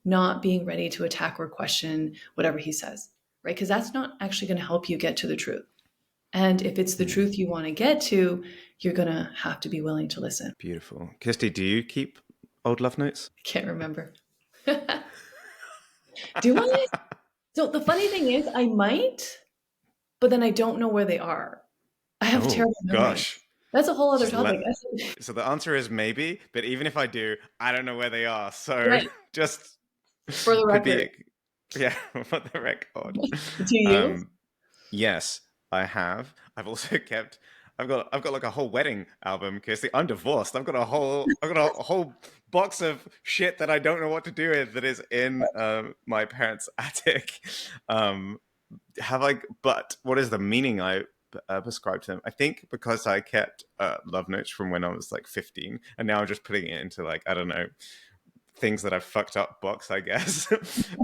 not being ready to attack or question whatever he says, right? Because that's not actually going to help you get to the truth. And if it's the Mm. truth you want to get to, you're going to have to be willing to listen. Beautiful. Kirsty, do you keep old love notes? I can't remember. Do I? So the funny thing is, I might, but then I don't know where they are. I have Oh, terrible memory. gosh. That's a whole other Just let topic. So the answer is maybe, but even if I do, I don't know where they are. So Right. just For the could record. be, yeah, for the record. Do you? Um, yes, I have. I've got like a whole wedding album, Kirsty. I'm divorced. I've got a whole box of shit that I don't know what to do with that is in my parents' attic. Um, but what is the meaning I prescribed to them? I think because I kept love notes from when I was like 15, and now I'm just putting it into like, I don't know, things that I fucked up box, I guess.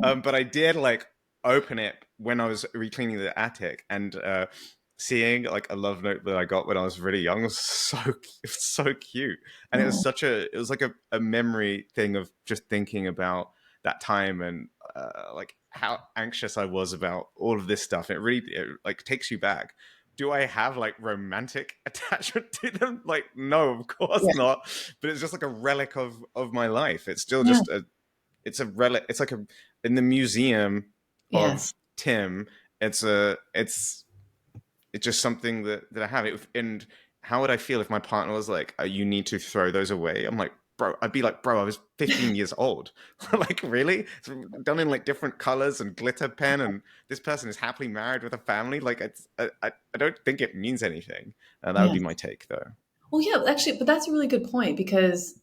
But I did like open it when I was recleaning the attic, and seeing like a love note that I got when I was really young was so cute, and Oh, it was like a memory thing of just thinking about that time, and like how anxious I was about all of this stuff. It like takes you back. Do I have like romantic attachment to them? Like, no, of course yeah. not. But it's just like a relic of my life. It's still Yeah. just it's a relic. It's like a in the museum of Yes. Tim. It's just something that I have. And how would I feel if my partner was like, "You need to throw those away"? I'm like, bro. I'd be like, bro. I was 15 years old. Like, really? It's done in like different colors and glitter pen, and this person is happily married with a family. Like, I don't think it means anything. And that would Yeah. be my take, though. Well, yeah, actually, but that's a really good point because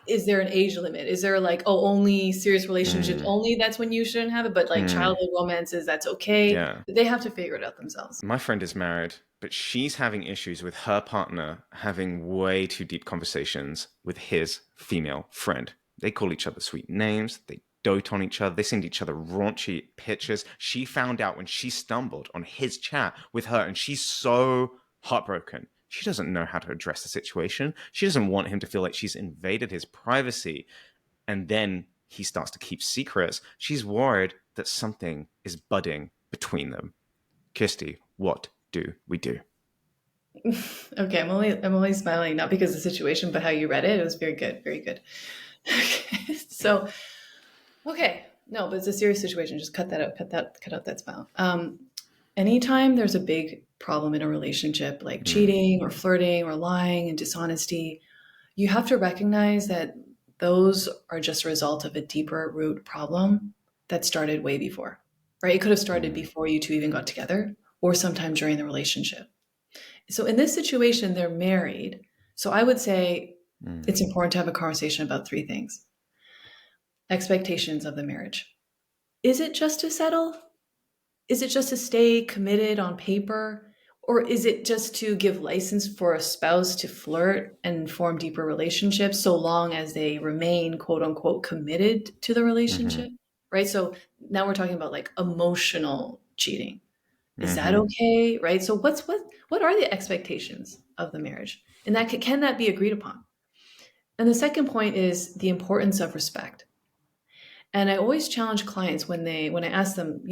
is there an age limit? Is there like, oh, only serious relationships Mm, only, that's when you shouldn't have it, but like mm, childhood romances, that's okay? yeah. They have to figure it out themselves. My friend is married, but she's having issues with her partner having way too deep conversations with his female friend. They call each other sweet names. They dote on each other. They send each other raunchy pictures. She found out when she stumbled on his chat with her, and she's so heartbroken. She doesn't know how to address the situation. She doesn't want him to feel like she's invaded his privacy. And then he starts to keep secrets. She's worried that something is budding between them. Kiersty, what do we do? Okay, I'm only smiling not because of the situation, but how you read it. It was very good, very good. Okay, so okay, no, but it's a serious situation. Just cut that out. Cut out that smile. Anytime there's a big problem in a relationship, like Mm, cheating or flirting or lying and dishonesty, you have to recognize that those are just a result of a deeper root problem that started way before, right? It could have started mm, before you two even got together or sometime during the relationship. So in this situation, they're married. So I would say mm, it's important to have a conversation about three things: expectations of the marriage. Is it just to settle? Is it just to stay committed on paper? Or is it just to give license for a spouse to flirt and form deeper relationships so long as they remain quote unquote committed to the mm-hmm, relationship? Right. So now we're talking about like emotional cheating. Is that mm-hmm. okay? Right. So what are the expectations of the marriage? And that can that be agreed upon? And the second point is the importance of respect. And I always challenge clients when I ask them,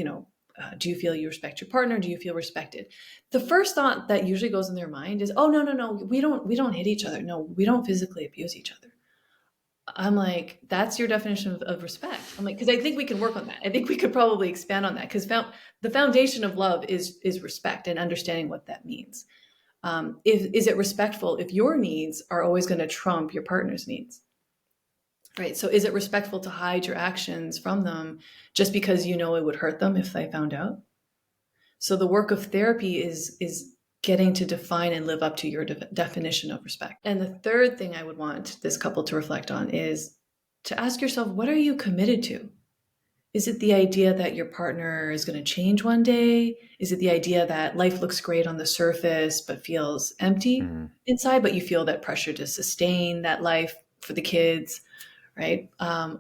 do you feel you respect your partner? Do you feel respected? The first thought that usually goes in their mind is, oh, no, we don't hit each other. No, we don't physically abuse each other. I'm like, that's your definition of respect. I'm like, because I think we can work on that. I think we could probably expand on that because the foundation of love is respect and understanding what that means. Is it respectful if your needs are always going to trump your partner's needs? Right. So is it respectful to hide your actions from them just because you know it would hurt them if they found out? So the work of therapy is getting to define and live up to your definition of respect. And the third thing I would want this couple to reflect on is to ask yourself, what are you committed to? Is it the idea that your partner is going to change one day? Is it the idea that life looks great on the surface but feels empty Mm. inside, but you feel that pressure to sustain that life for the kids? Right? Are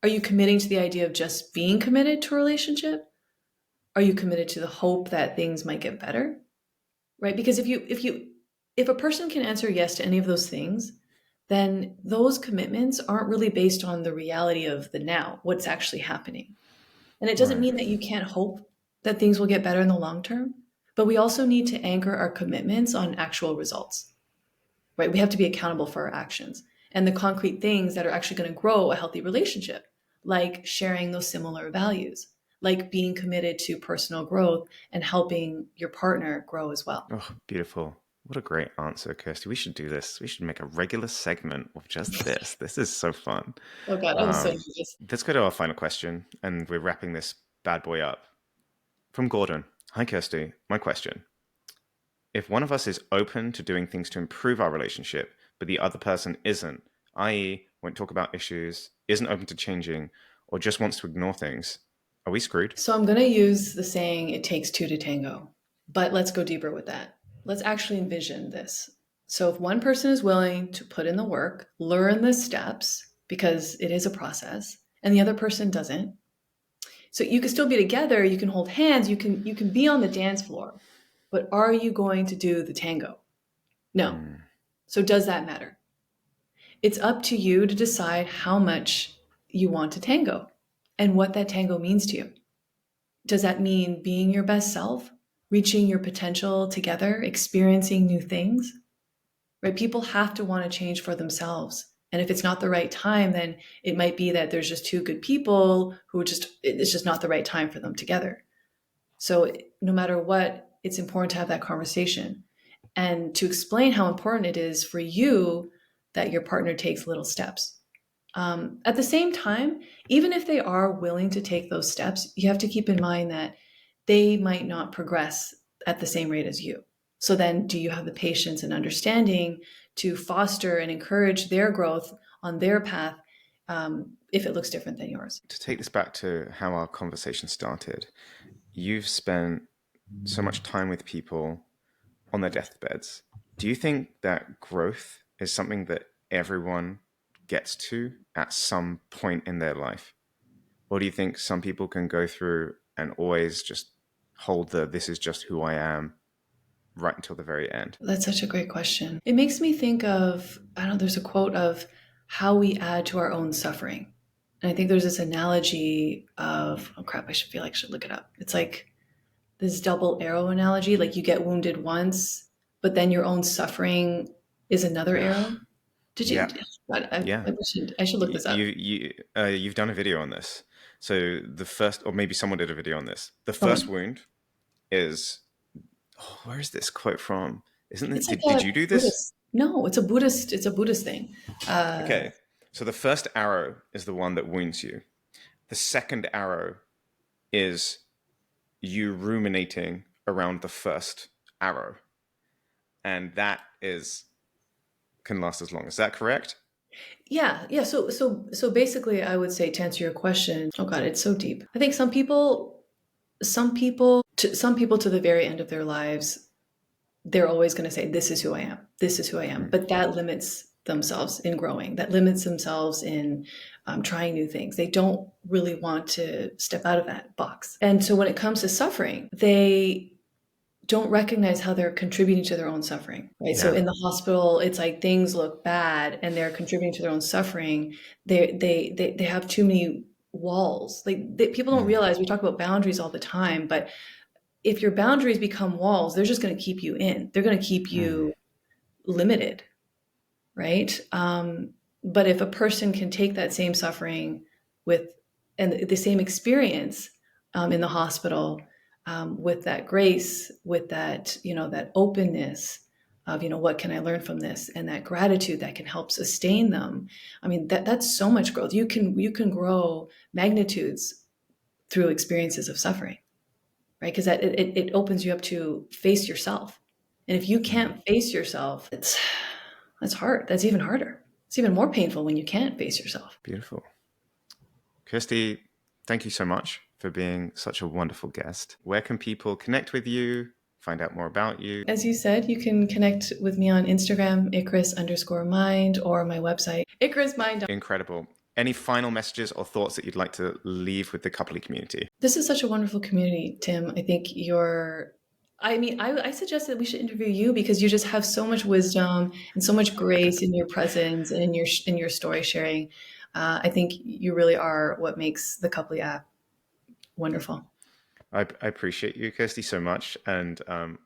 you committing to the idea of just being committed to a relationship? Are you committed to the hope that things might get better? Right? Because if a person can answer yes to any of those things, then those commitments aren't really based on the reality of the now, what's actually happening. And it doesn't Right. mean that you can't hope that things will get better in the long term, but we also need to anchor our commitments on actual results. Right? We have to be accountable for our actions and the concrete things that are actually going to grow a healthy relationship, like sharing those similar values, like being committed to personal growth and helping your partner grow as well. Oh, beautiful. What a great answer, Kirsty. We should do this. We should make a regular segment of just this. This is so fun. Oh God, I was so nervous. Let's go to our final question, and we're wrapping this bad boy up. From Gordon. Hi, Kirsty. My question. If one of us is open to doing things to improve our relationship, but the other person isn't, i.e., won't talk about issues, isn't open to changing, or just wants to ignore things, are we screwed? So I'm going to use the saying, it takes two to tango, but let's go deeper with that. Let's actually envision this. So if one person is willing to put in the work, learn the steps, because it is a process, and the other person doesn't, so you can still be together, you can hold hands, you can be on the dance floor, but are you going to do the tango? No. Mm, So does that matter? It's up to you to decide how much you want to tango and what that tango means to you. Does that mean being your best self, reaching your potential together, experiencing new things? Right? People have to want to change for themselves. And if it's not the right time, then it might be that there's just two good people who it's just not the right time for them together. So no matter what, it's important to have that conversation and to explain how important it is for you that your partner takes little steps. At the same time, even if they are willing to take those steps, you have to keep in mind that they might not progress at the same rate as you. So then, do you have the patience and understanding to foster and encourage their growth on their path, if it looks different than yours. To take this back to how our conversation started, you've spent so much time with people on their deathbeds. Do you think that growth is something that everyone gets to at some point in their life? Or do you think some people can go through and always just hold the this is just who I am right until the very end? That's such a great question. It makes me think of, I don't know, there's a quote of how we add to our own suffering. And I think there's this analogy of, oh crap, I should look it up. It's like this double arrow analogy, like you get wounded once, but then your own suffering is another arrow. Did you? Yeah. I should look this up. You've done a video on this. So the first, or maybe someone did a video on this. The first wound is, where is this quote from? Isn't it? Did you do this? Buddhist. No, it's a Buddhist thing. Okay. So the first arrow is the one that wounds you. The second arrow is you ruminating around the first arrow. And that can last as long. Is that correct? Yeah. So basically I would say, to answer your question, oh God, it's so deep. I think some people to the very end of their lives, they're always going to say, this is who I am. This is who I am. But that limits themselves in growing. That limits themselves in trying new things. They don't really want to step out of that box. And so when it comes to suffering, they don't recognize how they're contributing to their own suffering, right? Yeah. So in the hospital, it's like things look bad and they're contributing to their own suffering. They have too many walls. People don't realize, we talk about boundaries all the time, but if your boundaries become walls, they're just going to keep you in. They're going to keep you limited, right? But if a person can take that same suffering and the same experience in the hospital, with that grace, with that, that openness of, what can I learn from this, and that gratitude that can help sustain them. I mean, that's so much growth. You can grow magnitudes through experiences of suffering, right? Because it opens you up to face yourself. And if you can't face yourself, that's hard. That's even harder. It's even more painful when you can't face yourself. Beautiful. Kiersty, thank you so much for being such a wonderful guest. Where can people connect with you, find out more about you? As you said, you can connect with me on Instagram, Icarus_mind, or my website, IcarusMind. Incredible. Any final messages or thoughts that you'd like to leave with the Couply community? This is such a wonderful community, Tim. I think I suggest that we should interview you, because you just have so much wisdom and so much grace in your presence and in your story sharing. I think you really are what makes the Couply app wonderful. I appreciate you, Kiersty, so much. And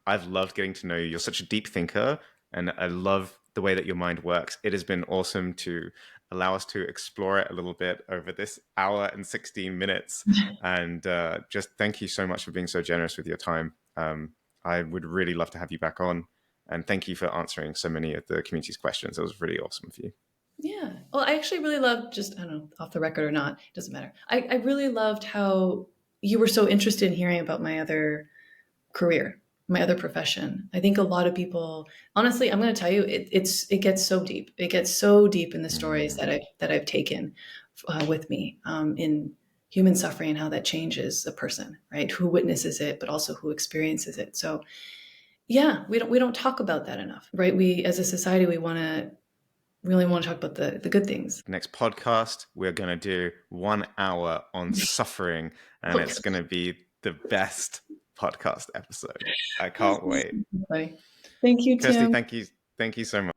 I've loved getting to know you. You're such a deep thinker, and I love the way that your mind works. It has been awesome to allow us to explore it a little bit over this hour and 16 minutes. And just thank you so much for being so generous with your time. I would really love to have you back on. And thank you for answering so many of the community's questions. It was really awesome of you. Yeah. Well, I actually really loved, I don't know, off the record or not, it doesn't matter. I really loved how you were so interested in hearing about my other career, my other profession. I think a lot of people, honestly, I'm going to tell you, it gets so deep. It gets so deep in the stories that I've taken with me in human suffering and how that changes a person, right? Who witnesses it, but also who experiences it. So yeah, we don't talk about that enough, right? We, as a society, we really want to talk about the good things. Next podcast, we're going to do 1 hour on suffering, and it's going to be the best podcast episode. I can't wait. Thank you, Tim. Kiersty, thank you so much.